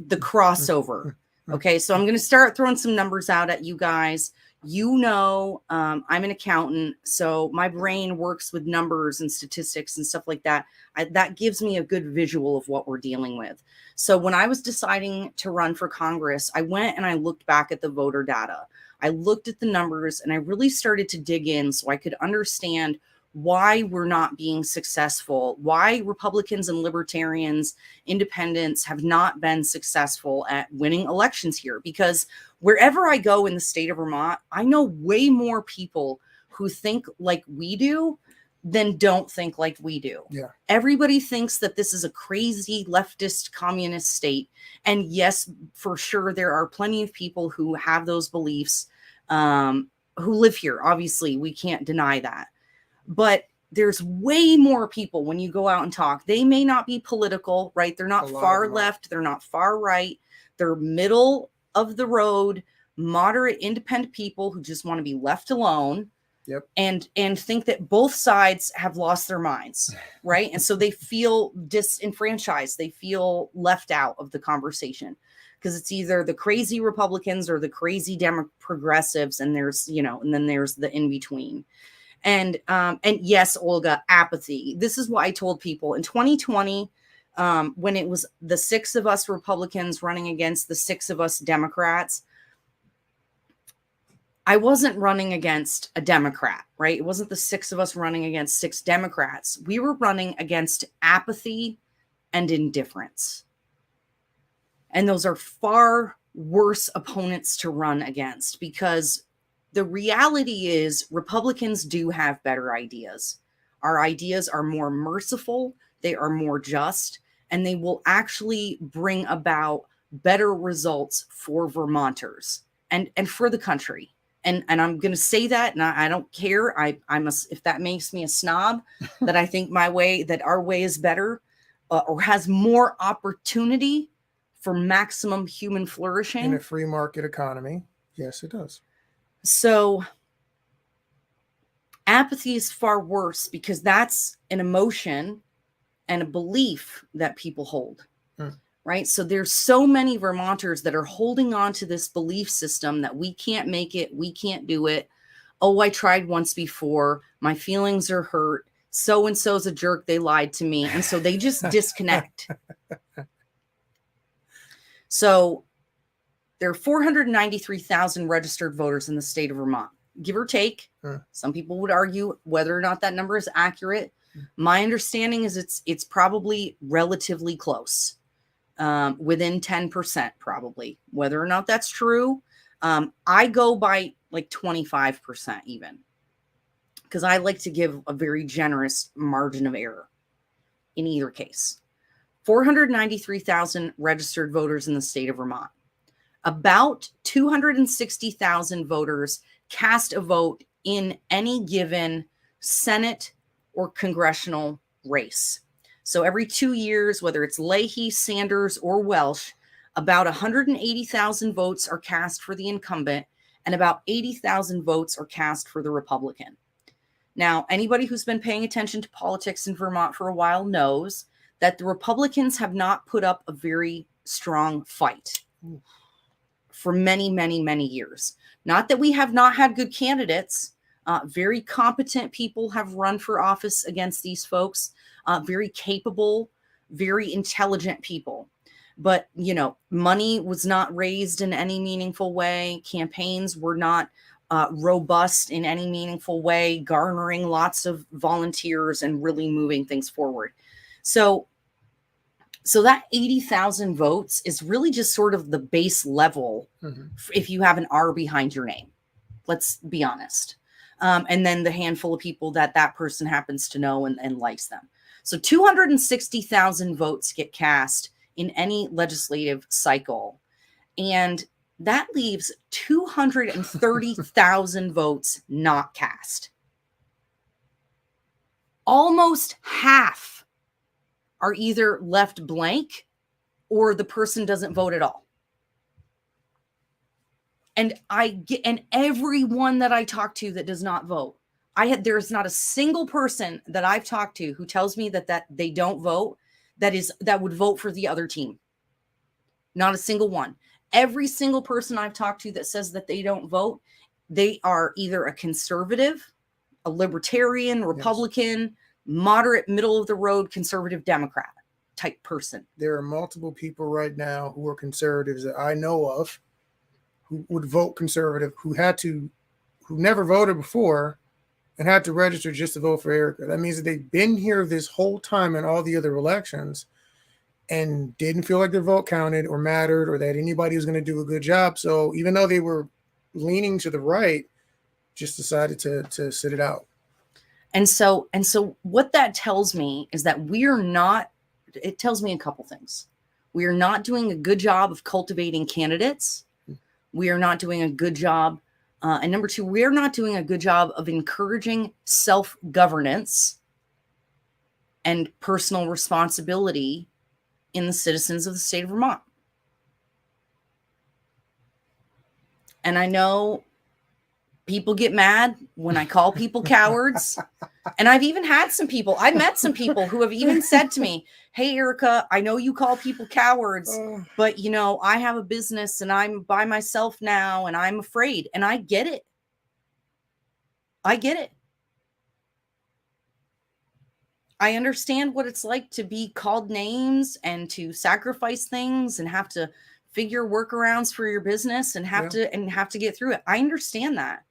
crossover. Okay, so I'm going to start throwing some numbers out at you guys. I'm an accountant, so my brain works with numbers and statistics and stuff like that. That gives me a good visual of what we're dealing with. So when I was deciding to run for Congress, I went and I looked back at the voter data. I looked at the numbers and I really started to dig in so I could understand why we're not being successful, why Republicans and libertarians, independents have not been successful at winning elections here. Because wherever I go in the state of Vermont, I know way more people who think like we do than don't think like we do. Yeah. Everybody thinks that this is a crazy leftist communist state. And yes, for sure, there are plenty of people who have those beliefs, who live here. Obviously, we can't deny that. But there's way more people when you go out and talk. They may not be political, right? They're not far left. They're not far right. They're middle of the road, moderate, independent people who just want to be left alone. Yep. And think that both sides have lost their minds, right? And so they feel disenfranchised. They feel left out of the conversation because it's either the crazy Republicans or the crazy progressives, and there's, and then there's the in between. And yes, Olga, apathy. This is what I told people in 2020, when it was the 6 of us Republicans running against the 6 of us Democrats. I wasn't running against a Democrat, right? It wasn't the 6 of us running against 6 Democrats. We were running against apathy and indifference. And those are far worse opponents to run against, because the reality is Republicans do have better ideas. Our ideas are more merciful, they are more just, and they will actually bring about better results for Vermonters and for the country. And I'm going to say that, and I don't care. If that makes me a snob, that I think that our way is better, or has more opportunity for maximum human flourishing. In a free market economy, yes, it does. So apathy is far worse, because that's an emotion and a belief that people hold. Right? So there's so many Vermonters that are holding on to this belief system that we can't make it, we can't do it. Oh, I tried once before. My feelings are hurt. So-and-so's a jerk. They lied to me. And so they just disconnect. So there are 493,000 registered voters in the state of Vermont, give or take. Some people would argue whether or not that number is accurate. My understanding is it's probably relatively close. Within 10%, probably. Whether or not that's true, I go by like 25% even, because I like to give a very generous margin of error in either case. 493,000 registered voters in the state of Vermont. About 260,000 voters cast a vote in any given Senate or congressional race. So every 2 years, whether it's Leahy, Sanders, or Welsh, about 180,000 votes are cast for the incumbent, and about 80,000 votes are cast for the Republican. Now, anybody who's been paying attention to politics in Vermont for a while knows that the Republicans have not put up a very strong fight for many, many, many years. Not that we have not had good candidates. Very competent people have run for office against these folks. Very capable, very intelligent people. But, money was not raised in any meaningful way. Campaigns were not robust in any meaningful way, garnering lots of volunteers and really moving things forward. So that 80,000 votes is really just sort of the base level if you have an R behind your name. Let's be honest. And then the handful of people that person happens to know and likes them. So 260,000 votes get cast in any legislative cycle. And that leaves 230,000 votes not cast. Almost half are either left blank or the person doesn't vote at all. And everyone that I talk to that does not vote, there's not a single person that I've talked to who tells me that they don't vote that would vote for the other team. Not a single one. Every single person I've talked to that says that they don't vote, they are either a conservative, a libertarian, Republican, moderate, middle of the road, conservative Democrat type person. There are multiple people right now who are conservatives that I know of who would vote conservative, who never voted before and had to register just to vote for Erica. That means that they've been here this whole time in all the other elections and didn't feel like their vote counted or mattered or that anybody was going to do a good job. So even though they were leaning to the right, just decided to sit it out. And so what that tells me is that it tells me a couple things. We are not doing a good job of cultivating candidates. We are not doing a good job. And number two, we are not doing a good job of encouraging self-governance and personal responsibility in the citizens of the state of Vermont. And I know people get mad when I call people cowards. And I've met some people who have even said to me, hey, Erica, I know you call people cowards, but I have a business and I'm by myself now and I'm afraid. And I get it. I understand what it's like to be called names and to sacrifice things and have to figure workarounds for your business and have to get through it. I understand that.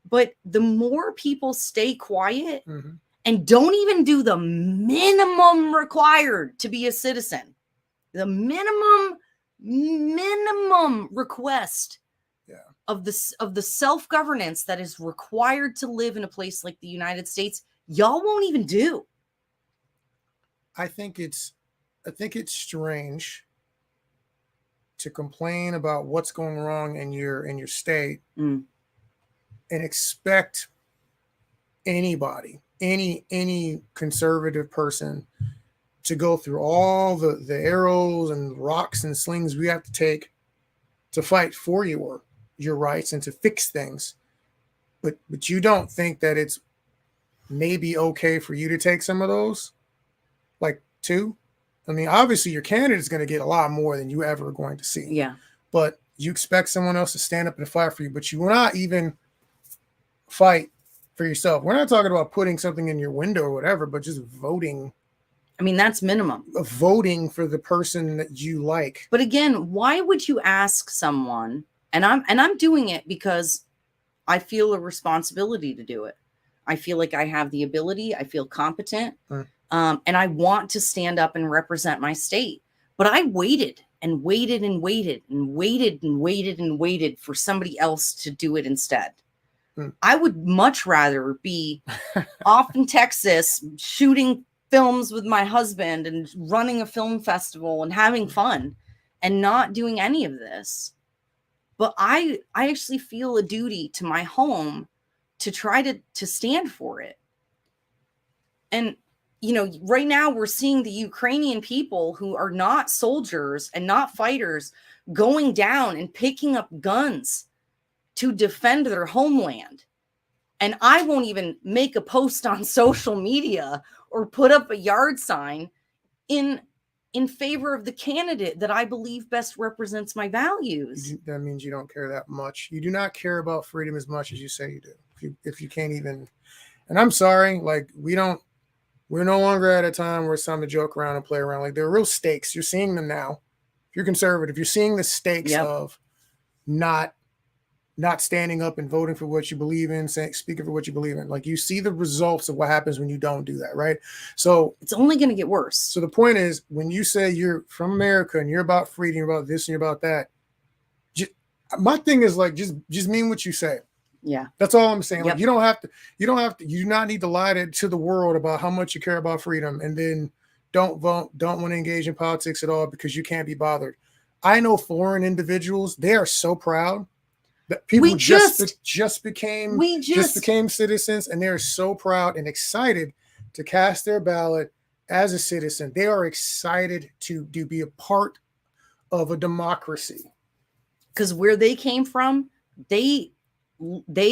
But the more people stay quiet and don't even do the minimum required to be a citizen, the minimum request of the self-governance that is required to live in a place like the United States, y'all won't even do. I think it's strange to complain about what's going wrong in your state and expect anybody, any conservative person to go through all the arrows and rocks and slings we have to take to fight for your rights and to fix things. But you don't think that it's maybe okay for you to take some of those? Like two? I mean, obviously your candidate is going to get a lot more than you ever are going to see. Yeah. But you expect someone else to stand up and fight for you, but you will not even fight for yourself. We're not talking about putting something in your window or whatever, but just voting. I mean, that's minimum. Voting for the person that you like. But again, why would you ask someone? And I'm doing it because I feel a responsibility to do it. I feel like I have the ability. I feel competent. And I want to stand up and represent my state. But I waited and waited and waited and waited and waited and waited for somebody else to do it instead. I would much rather be off in Texas shooting films with my husband and running a film festival and having fun and not doing any of this. But I actually feel a duty to my home to try to stand for it. And right now we're seeing the Ukrainian people who are not soldiers and not fighters going down and picking up guns to defend their homeland. And I won't even make a post on social media or put up a yard sign in in favor of the candidate that I believe best represents my values. That means you don't care that much. You do not care about freedom as much as you say you do. If you can't even, and I'm sorry, like we're no longer at a time where it's time to joke around and play around. Like there are real stakes. You're seeing them now. If you're conservative, you're seeing the stakes of not standing up and voting for what you believe in, speaking for what you believe in. Like you see the results of what happens when you don't do that, right? So it's only going to get worse. So the point is, when you say you're from America and you're about freedom, you're about this and you're about that, my thing is like just mean what you say. Yeah, that's all I'm saying. Like you do not need to lie to the world about how much you care about freedom, and then don't vote, don't want to engage in politics at all because you can't be bothered. I know foreign individuals; they are so proud that people just became citizens, and they're so proud and excited to cast their ballot as a citizen. They are excited to be a part of a democracy. Because where they came from, they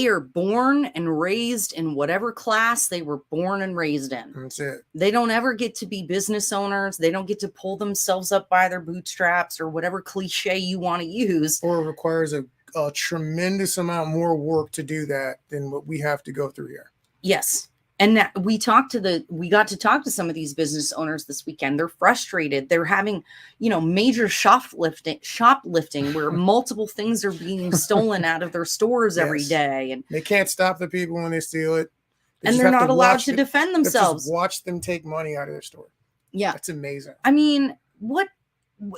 are born and raised in whatever class they were born and raised in. That's it. They don't ever get to be business owners. They don't get to pull themselves up by their bootstraps or whatever cliche you want to use. Or it requires a tremendous amount more work to do that than what we have to go through here. Yes. And we got to talk to some of these business owners this weekend. They're frustrated. They're having, major shoplifting where multiple things are being stolen out of their stores every day. And they can't stop the people when they steal it. And they're not allowed to defend themselves. Just watch them take money out of their store. Yeah. That's amazing. I mean,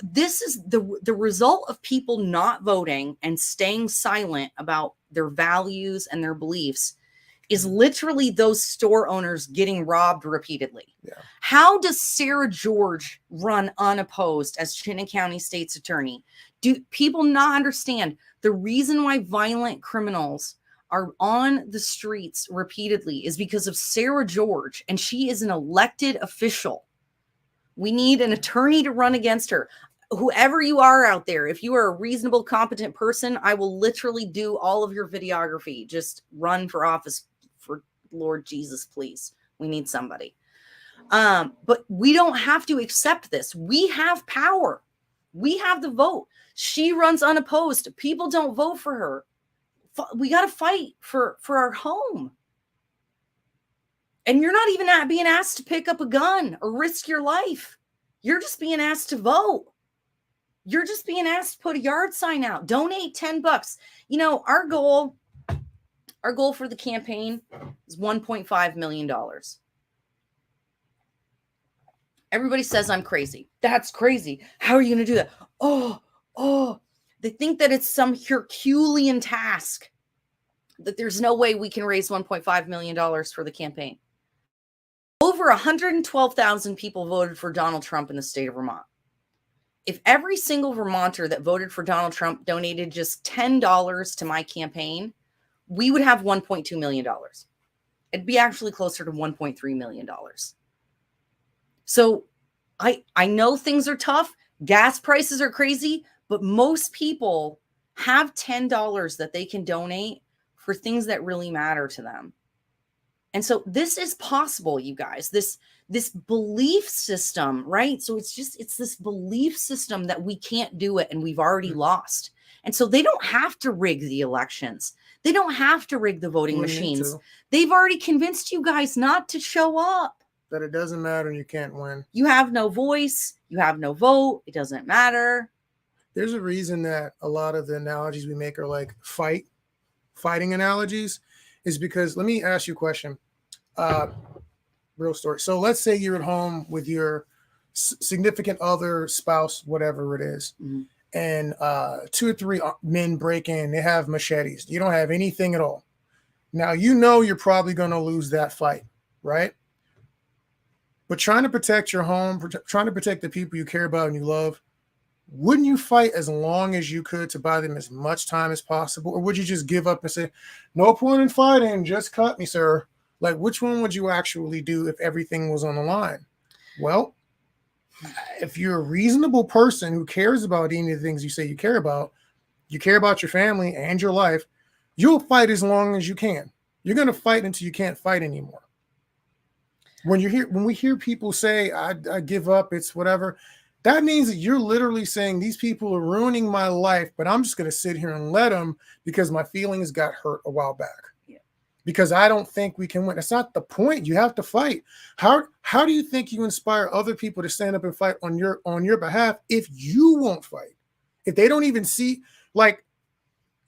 this is the result of people not voting and staying silent about their values and their beliefs is literally those store owners getting robbed repeatedly. Yeah. How does Sarah George run unopposed as Chittenden County State's attorney? Do people not understand the reason why violent criminals are on the streets repeatedly is because of Sarah George, and she is an elected official. We need an attorney to run against her. Whoever you are out there, if you are a reasonable, competent person, I will literally do all of your videography. Just run for office for Lord Jesus, please. We need somebody. But we don't have to accept this. We have power. We have the vote. She runs unopposed. People don't vote for her. We got to fight for our home. And you're not even being asked to pick up a gun or risk your life. You're just being asked to vote. You're just being asked to put a yard sign out. Donate $10. Our goal for the campaign is $1.5 million. Everybody says I'm crazy. That's crazy. How are you going to do that? Oh, they think that it's some Herculean task, that there's no way we can raise $1.5 million for the campaign. Over 112,000 people voted for Donald Trump in the state of Vermont. If every single Vermonter that voted for Donald Trump donated just $10 to my campaign, we would have $1.2 million. It'd be actually closer to $1.3 million. So I know things are tough. Gas prices are crazy, but most people have $10 that they can donate for things that really matter to them. And so this is possible, you guys, this belief system, right? So it's this belief system that we can't do it and we've already lost. And so they don't have to rig the elections. They don't have to rig the voting machines. They've already convinced you guys not to show up. That it doesn't matter and you can't win. You have no voice. You have no vote. It doesn't matter. There's a reason that a lot of the analogies we make are like fighting analogies, is because, let me ask you a question. Real story. So let's say you're at home with your significant other, spouse, whatever it is, and 2 or 3 men break in. They have machetes. You don't have anything at all. Now, you're probably going to lose that fight, right? But trying to protect your home, trying to protect the people you care about and you love, wouldn't you fight as long as you could to buy them as much time as possible? Or would you just give up and say, no point in fighting, just cut me, sir? Like, which one would you actually do if everything was on the line? Well, if you're a reasonable person who cares about any of the things you say you care about your family and your life, you'll fight as long as you can. You're going to fight until you can't fight anymore. When we hear people say, I give up, it's whatever, that means that you're literally saying these people are ruining my life, but I'm just going to sit here and let them because my feelings got hurt a while back. Yeah. Because I don't think we can win. That's not the point. You have to fight. How do you think you inspire other people to stand up and fight on your behalf if you won't fight? If they don't even see, like,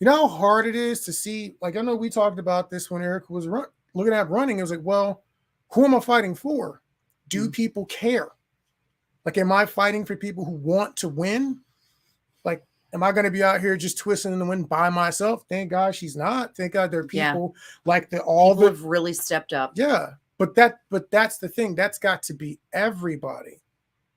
you know how hard it is to see, like, I know we talked about this when Eric was looking at running. It was like, well, who am I fighting for? Do people care? Like, am I fighting for people who want to win? Like, am I going to be out here just twisting in the wind by myself? Thank God she's not. Thank God there are people like people have really stepped up. Yeah. But that's the thing. That's got to be everybody.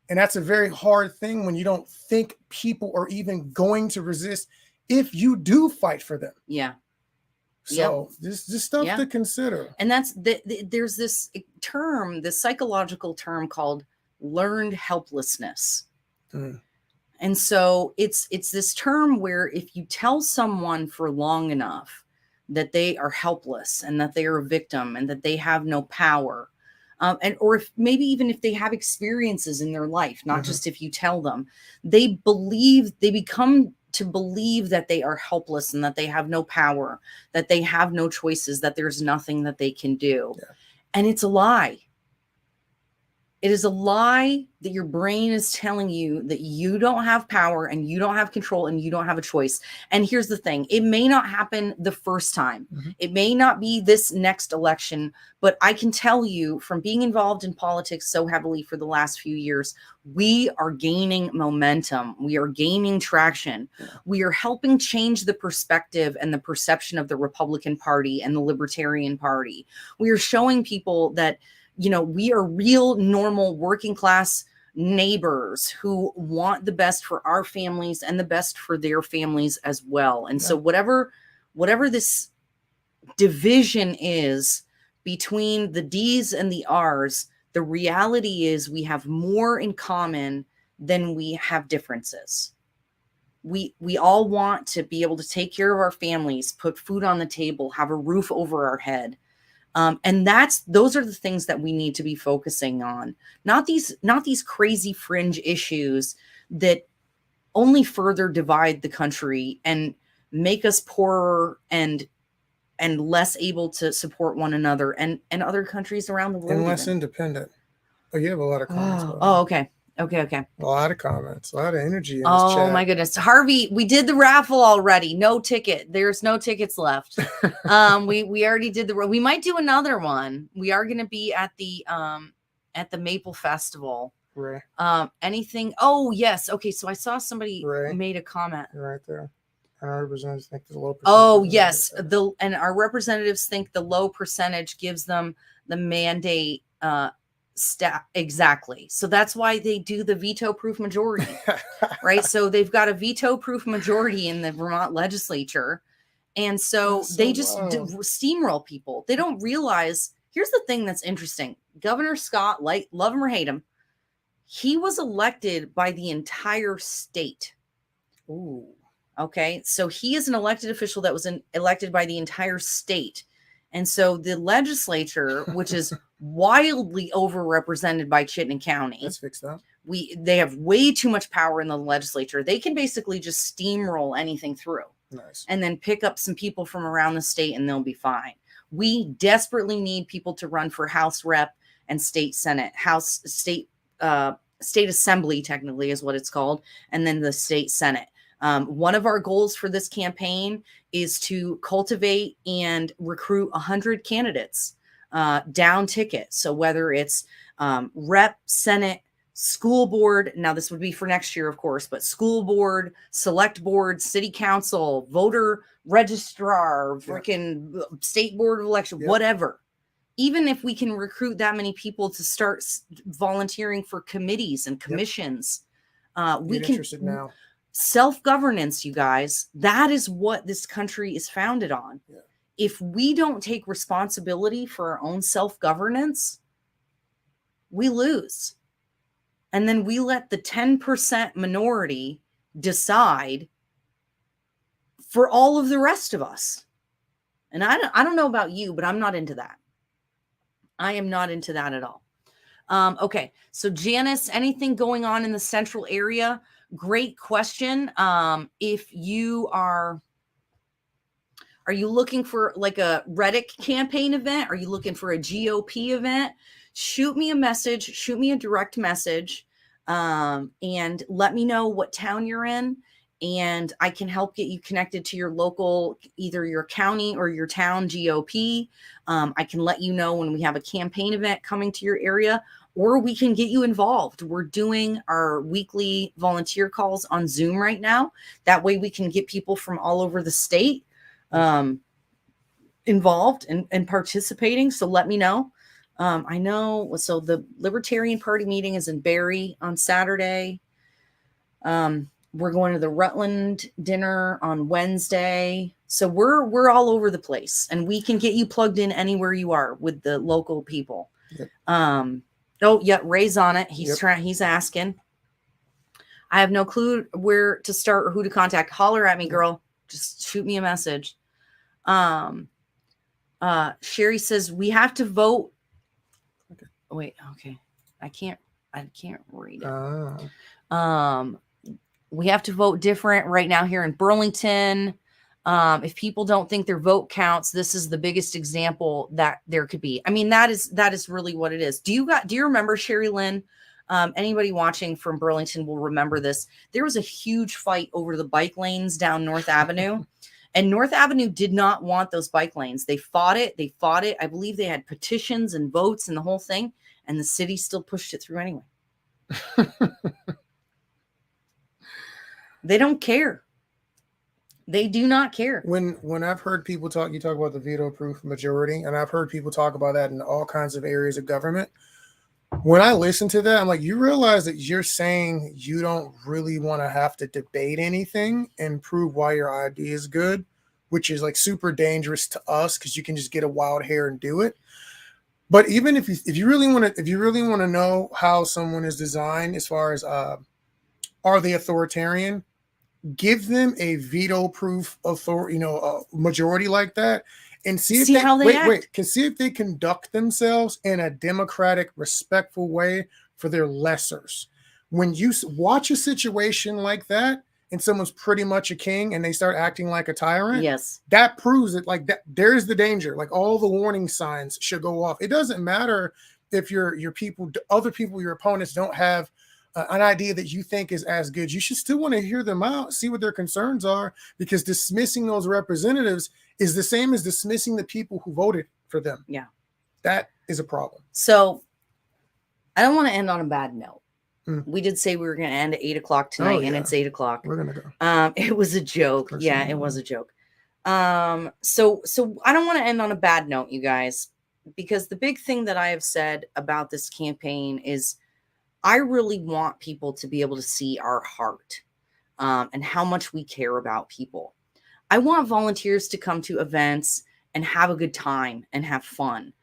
And that's a very hard thing when you don't think people are even going to resist if you do fight for them. Yeah. So this stuff to consider. And that's there's this term, this psychological term called learned helplessness. And so it's this term where if you tell someone for long enough that they are helpless and that they are a victim and that they have no power, or if maybe even if they have experiences in their life, not just if you tell them, they become to believe that they are helpless and that they have no power, that they have no choices, that there's nothing that they can do. Yeah. And it's a lie. It is a lie that your brain is telling you that you don't have power and you don't have control and you don't have a choice. And here's the thing. It may not happen the first time. It may not be this next election, but I can tell you from being involved in politics so heavily for the last few years, we are gaining momentum. We are gaining traction. We are helping change the perspective and the perception of the Republican Party and the Libertarian Party. We are showing people that we are real, normal, working class neighbors who want the best for our families and the best for their families as well. And so whatever this division is between the D's and the R's, the reality is we have more in common than we have differences. We all want to be able to take care of our families, put food on the table, have a roof over our head. And those are the things that we need to be focusing on, not these crazy fringe issues that only further divide the country and make us poorer and less able to support one another and other countries around the world. And less independent. Oh, you have a lot of comments. Okay. A lot of comments, a lot of energy in this chat. Oh my goodness. Harvey, we did the raffle already. No ticket. There's no tickets left. We already did we might do another one. We are going to be at the Maple Festival. Ray. Anything? Oh, yes. Okay, so I saw somebody made a comment. Right there. Our representatives think the low percentage. Oh, yes. And our representatives think the low percentage gives them the mandate exactly. So that's why they do the veto proof majority, right? So they've got a veto proof majority in the Vermont legislature. And so they just steamroll people. They don't realize, here's the thing that's interesting. Governor Scott, love him or hate him, he was elected by the entire state. Ooh. Okay. So he is an elected official that was elected by the entire state. And so the legislature, which is wildly overrepresented by Chittenden County. Let's fix that. They have way too much power in the legislature. They can basically just steamroll anything through. Nice. And then pick up some people from around the state and they'll be fine. We desperately need people to run for House Rep and State Senate. State Assembly technically is what it's called. And then the State Senate. One of our goals for this campaign is to cultivate and recruit 100 candidates down ticket. So whether it's rep, Senate, school board, now this would be for next year, of course, but school board, select board, city council, voter registrar, freaking state board of election, whatever. Even if we can recruit that many people to start volunteering for committees and commissions, we can. Interested now. Self-governance, you guys, that is what this country is founded on. Yeah. If we don't take responsibility for our own self-governance, we lose. And then we let the 10% minority decide for all of the rest of us. And I don't know about you, but I'm not into that. I am not into that at all. Okay, so Janice, anything going on in the central area? Great question. If you are you looking for like a Reddick campaign event? Are you looking for a GOP event? Shoot me a message, shoot me a direct message, and let me know what town you're in, and I can help get you connected to your local, either your county or your town GOP. I can let you know when we have a campaign event coming to your area, or we can get you involved. We're doing our weekly volunteer calls on Zoom right now. That way we can get people from all over the state involved and participating. So let me know. I know. So the Libertarian Party meeting is in Barrie on Saturday. We're going to the Rutland dinner on Wednesday. So we're all over the place, and we can get you plugged in anywhere you are with the local people. Yep. Oh yeah, Ray's on it. He's Yep. trying. He's asking. I have no clue where to start or who to contact. Holler at me, girl. Just shoot me a message. Sherry says we have to vote. Okay. Wait, okay. I can't read it. We have to vote different right now here in Burlington. If people don't think their vote counts, this is the biggest example that there could be. I mean, that is really what it is. Do you remember, Sherry Lynn? Anybody watching from Burlington will remember this. There was a huge fight over the bike lanes down North Avenue. And North Avenue did not want those bike lanes. They fought it. I believe they had petitions and votes and the whole thing. And the city still pushed it through anyway. They don't care. They do not care. When I've heard people talk, you talk about the veto-proof majority, and I've heard people talk about that in all kinds of areas of government. When I listen to that, I'm like, you realize that you're saying you don't really want to have to debate anything and prove why your idea is good, which is like super dangerous to us because you can just get a wild hair and do it. But even if you really want to know how someone is designed as far as are they authoritarian, give them a veto-proof majority like that, and see how they act. See if they conduct themselves in a democratic, respectful way for their lessers. When you watch a situation like that, and someone's pretty much a king, and they start acting like a tyrant, yes, that proves it. Like that, there's the danger. Like all the warning signs should go off. It doesn't matter if your other people, your opponents, don't have an idea that you think is as good. You should still want to hear them out, see what their concerns are, because dismissing those representatives is the same as dismissing the people who voted for them. Yeah. That is a problem. So I don't want to end on a bad note. We did say we were going to end at 8:00 tonight, and it's 8:00. We're going to go. It was a joke. Yeah, it was a joke. So I don't want to end on a bad note, you guys, because the big thing that I have said about this campaign is I really want people to be able to see our heart and how much we care about people. I want volunteers to come to events and have a good time and have fun.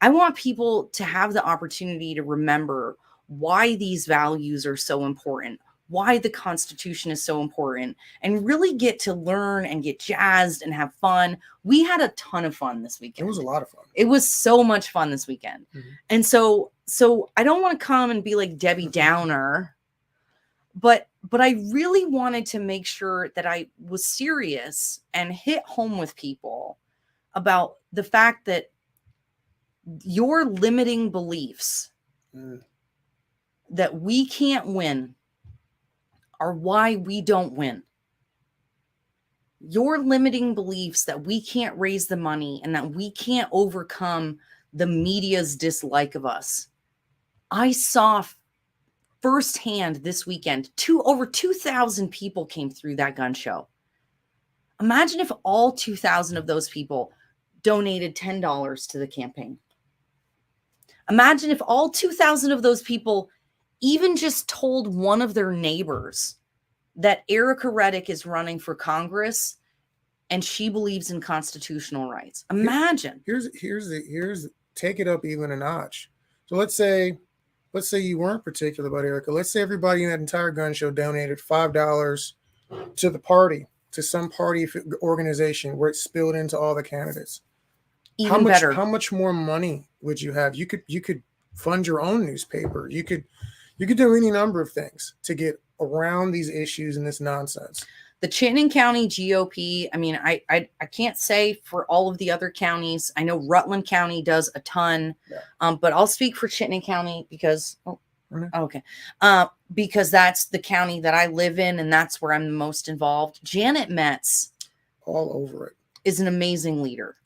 I want people to have the opportunity to remember why these values are so important, why the Constitution is so important, and really get to learn and get jazzed and have fun. We had a ton of fun this weekend. It was a lot of fun. It was so much fun this weekend. Mm-hmm. And so I don't want to come and be like Debbie Downer, but I really wanted to make sure that I was serious and hit home with people about the fact that your limiting beliefs that we can't win are why we don't win. Your limiting beliefs that we can't raise the money and that we can't overcome the media's dislike of us. I saw firsthand this weekend, over 2,000 people came through that gun show. Imagine if all 2,000 of those people donated $10 to the campaign. Imagine if all 2,000 of those people even just told one of their neighbors that Erica Reddick is running for Congress and she believes in constitutional rights. Imagine. Here's take it up even a notch. So let's say you weren't particular about Erica. Let's say everybody in that entire gun show donated $5 to the party, to some party organization where it spilled into all the candidates. Even better. How much more money would you have? You could fund your own newspaper. You could do any number of things to get around these issues and this nonsense. The Chittenden County GOP, I mean, I can't say for all of the other counties. I know Rutland County does a ton, but I'll speak for Chittenden County because, because that's the county that I live in and that's where I'm the most involved. Janet Metz, all over it, is an amazing leader.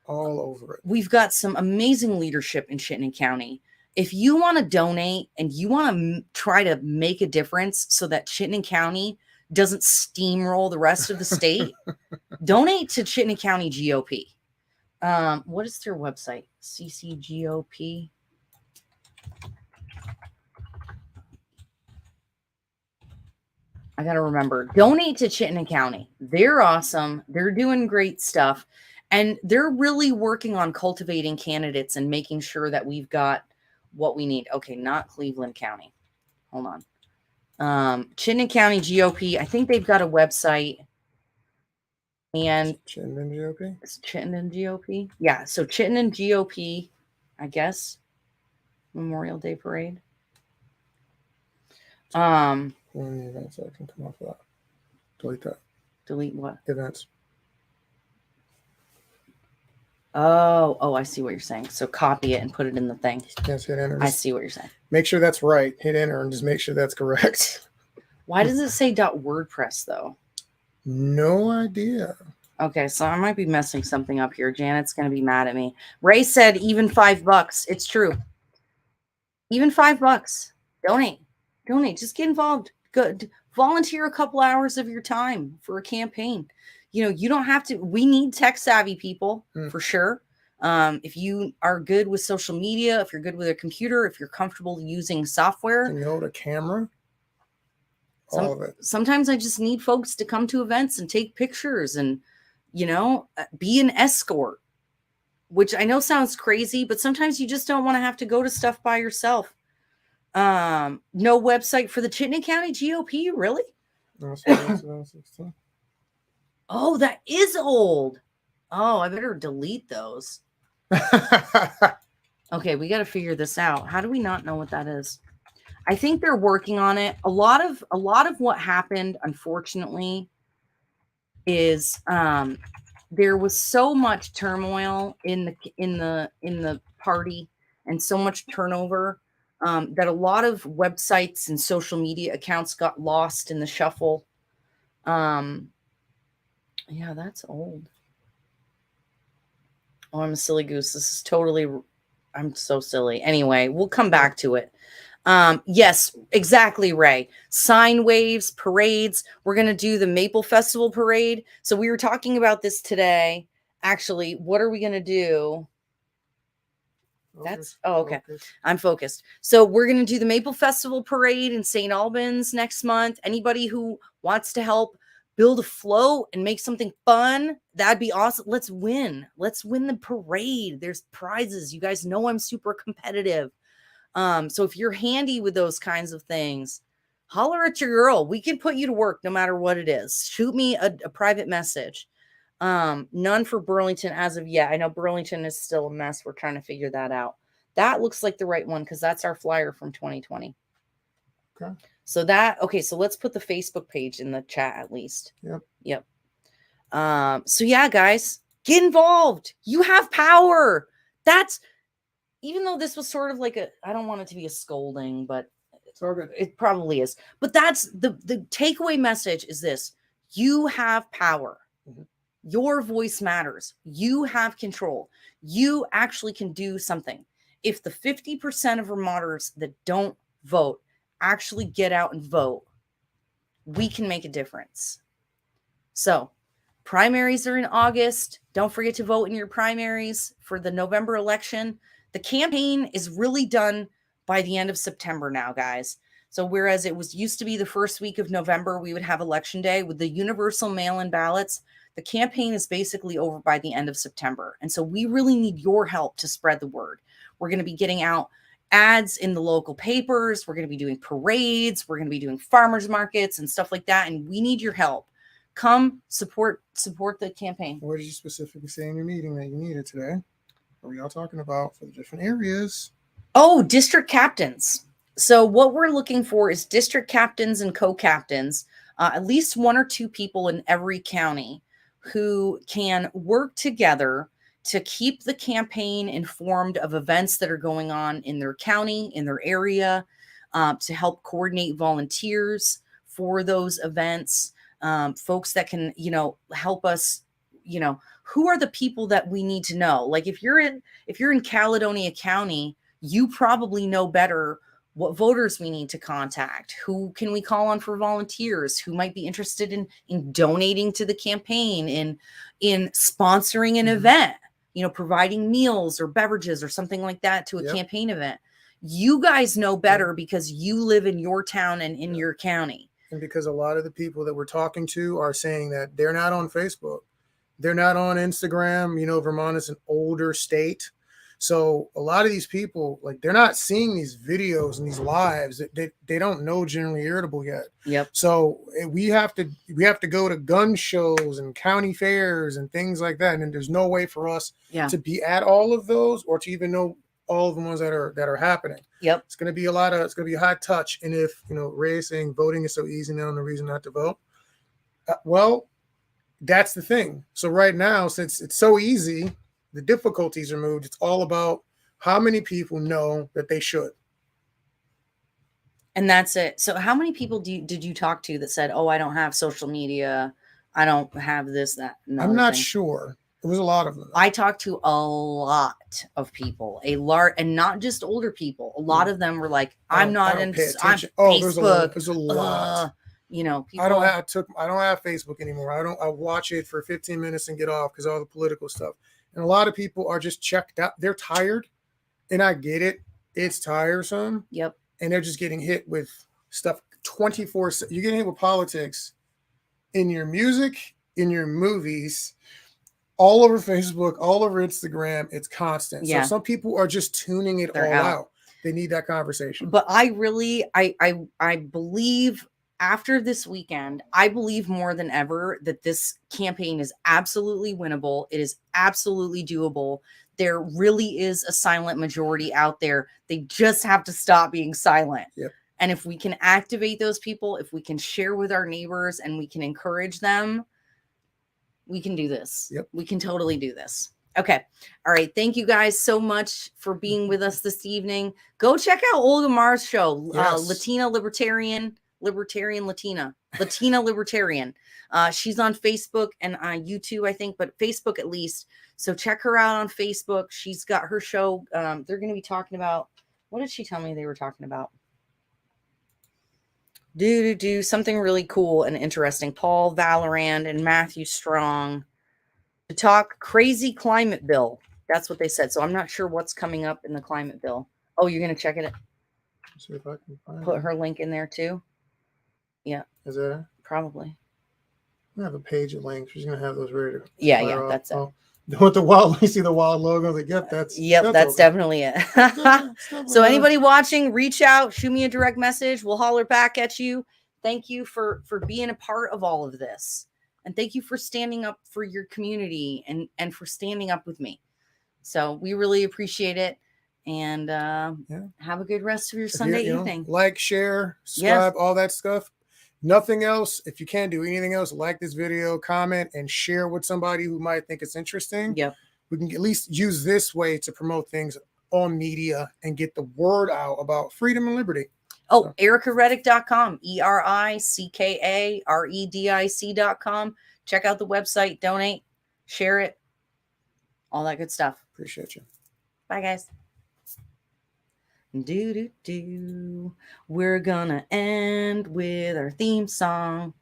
All over it. We've got some amazing leadership in Chittenden County. If you want to donate and you want to try to make a difference so that Chittenden County doesn't steamroll the rest of the state, donate to Chittenden County GOP. What is their website? CCGOP. I got to remember. Donate to Chittenden County. They're awesome. They're doing great stuff. And they're really working on cultivating candidates and making sure that we've got what we need. Okay, not Cleveland County. Hold on. Chittenden County GOP. I think they've got a website. And Chittenden GOP? It's Chittenden GOP. Yeah, so Chittenden GOP, I guess. Memorial Day Parade. One of the events I can come off of that. Delete that. Delete what? Events. Oh, I see what you're saying. So copy it and put it in the thing. Yes, hit enter. I see what you're saying. Make sure that's right. Hit enter and just make sure that's correct. Why does it say .wordpress though? No idea. Okay, so I might be messing something up here. Janet's going to be mad at me. Ray said even $5. It's true. Even $5. Donate. Just get involved. Good. Volunteer a couple hours of your time for a campaign. You know, you don't have to. We need tech savvy people for sure. If you are good with social media, if you're good with a computer, if you're comfortable using software, you know, the camera, all of it. Sometimes I just need folks to come to events and take pictures and, you know, be an escort, which I know sounds crazy, but sometimes you just don't want to have to go to stuff by yourself. No website for the Chittenden County GOP, really? No, it's 2016. Oh, that is old. Oh, I better delete those. Okay, we got to figure this out. How do we not know what that is? I think they're working on it. A lot of what happened, unfortunately, is there was so much turmoil in the party and so much turnover that a lot of websites and social media accounts got lost in the shuffle. Yeah, that's old. Oh, I'm a silly goose. This is totally, I'm so silly. Anyway, we'll come back to it. Yes, exactly, Ray. Sign waves, parades. We're going to do the Maple Festival parade. So we were talking about this today. Actually, what are we going to do? Okay. I'm focused. So we're going to do the Maple Festival parade in St. Albans next month. Anybody who wants to help build a float and make something fun, that'd be awesome. Let's win the parade. There's prizes. You guys know I'm super competitive. So if you're handy with those kinds of things, holler at your girl. We can put you to work no matter what it is. Shoot me a private message. None for Burlington as of yet. I know Burlington is still a mess. We're trying to figure that out. That looks like the right one because that's our flyer from 2020. Okay. So so let's put the Facebook page in the chat at least. Yep. So yeah, guys, get involved. You have power. That's, even though this was sort of like I don't want it to be a scolding, but it probably is. But that's the takeaway message is this: you have power. Mm-hmm. Your voice matters. You have control. You actually can do something. If the 50% of Vermonters that don't vote actually get out and vote, we can make a difference. So primaries are in August. Don't forget to vote in your primaries for the November election. The campaign is really done by the end of September now, guys. So whereas it used to be the first week of November, we would have election day with the universal mail-in ballots. The campaign is basically over by the end of September. And so we really need your help to spread the word. We're going to be getting out ads in the local papers. We're going to be doing parades. We're going to be doing farmers markets and stuff like that. And we need your help. Come support the campaign. What did you specifically say in your meeting that you needed today? What were y'all talking about for the different areas? Oh, district captains. So what we're looking for is district captains and co-captains, at least one or two people in every county who can work together to keep the campaign informed of events that are going on in their county, in their area, to help coordinate volunteers for those events, folks that can, help us, who are the people that we need to know? Like if you're in Caledonia County, you probably know better what voters we need to contact, who can we call on for volunteers, who might be interested in donating to the campaign, in sponsoring an event, providing meals or beverages or something like that to a campaign event. You guys know better because you live in your town and in your county. And because a lot of the people that we're talking to are saying that they're not on Facebook, they're not on Instagram. Vermont is an older state. So a lot of these people, like, they're not seeing these videos and these lives. They don't know Generally Irritable yet. Yep. So we have to go to gun shows and county fairs and things like that. And there's no way for us to be at all of those or to even know all of the ones that are happening. Yep. It's going to be a high touch. And if, Ray is saying voting is so easy now and the reason not to vote, well, that's the thing. So right now, since it's so easy, the difficulties are moved. It's all about how many people know that they should. And that's it. So how many people did you talk to that said, oh, I don't have social media, I don't have this, that? I'm not sure. It was a lot of them. I talked to a lot of people, and not just older people. A lot of them were like, I'm not in. I'm Facebook. There's a lot. People, I don't have Facebook anymore. I watch it for 15 minutes and get off because all the political stuff. And a lot of people are just checked out. They're tired, and I get it. It's tiresome. Yep. And they're just getting hit with stuff 24/7. You're getting hit with politics in your music, in your movies, all over Facebook, all over Instagram. It's constant. Yeah. So some people are just tuning it all out. They need that conversation. But I really, I believe after this weekend, I believe more than ever that this campaign is absolutely winnable. It is absolutely doable. There really is a silent majority out there. They just have to stop being silent. Yep. And if we can activate those people, if we can share with our neighbors and we can encourage them, we can do this. Yep. We can totally do this. Okay. All right. Thank you guys so much for being with us this evening. Go check out Olga Mar's show, Yes. Latina Libertarian Latina Libertarian. She's on Facebook and on YouTube, I think, but Facebook at least. So check her out on Facebook. She's got her show. They're going to be talking about, what did she tell me they were talking about? Do something really cool and interesting. Paul Valorand and Matthew Strong to talk crazy climate bill. That's what they said. So I'm not sure what's coming up in the climate bill. Oh, you're going to check it. See if I can find Put her link in there too. Yeah. Is that it? Probably. I have a page of links. She's going to have those ready to Yeah, that's it. With the wild, you see the wild logo. Like, that's okay. Definitely it. So anybody watching, reach out, shoot me a direct message. We'll holler back at you. Thank you for being a part of all of this. And thank you for standing up for your community and for standing up with me. So we really appreciate it. And have a good rest of your Sunday evening. Like, share, subscribe, all that stuff. Nothing else. If you can't do anything else, like this video, comment, and share with somebody who might think it's interesting. Yep. We can at least use this way to promote things on media and get the word out about freedom and liberty. Oh, ericareddick.com, ErikaRedic.com. Check out the website, donate, share it, all that good stuff. Appreciate you. Bye, guys. We're gonna end with our theme song.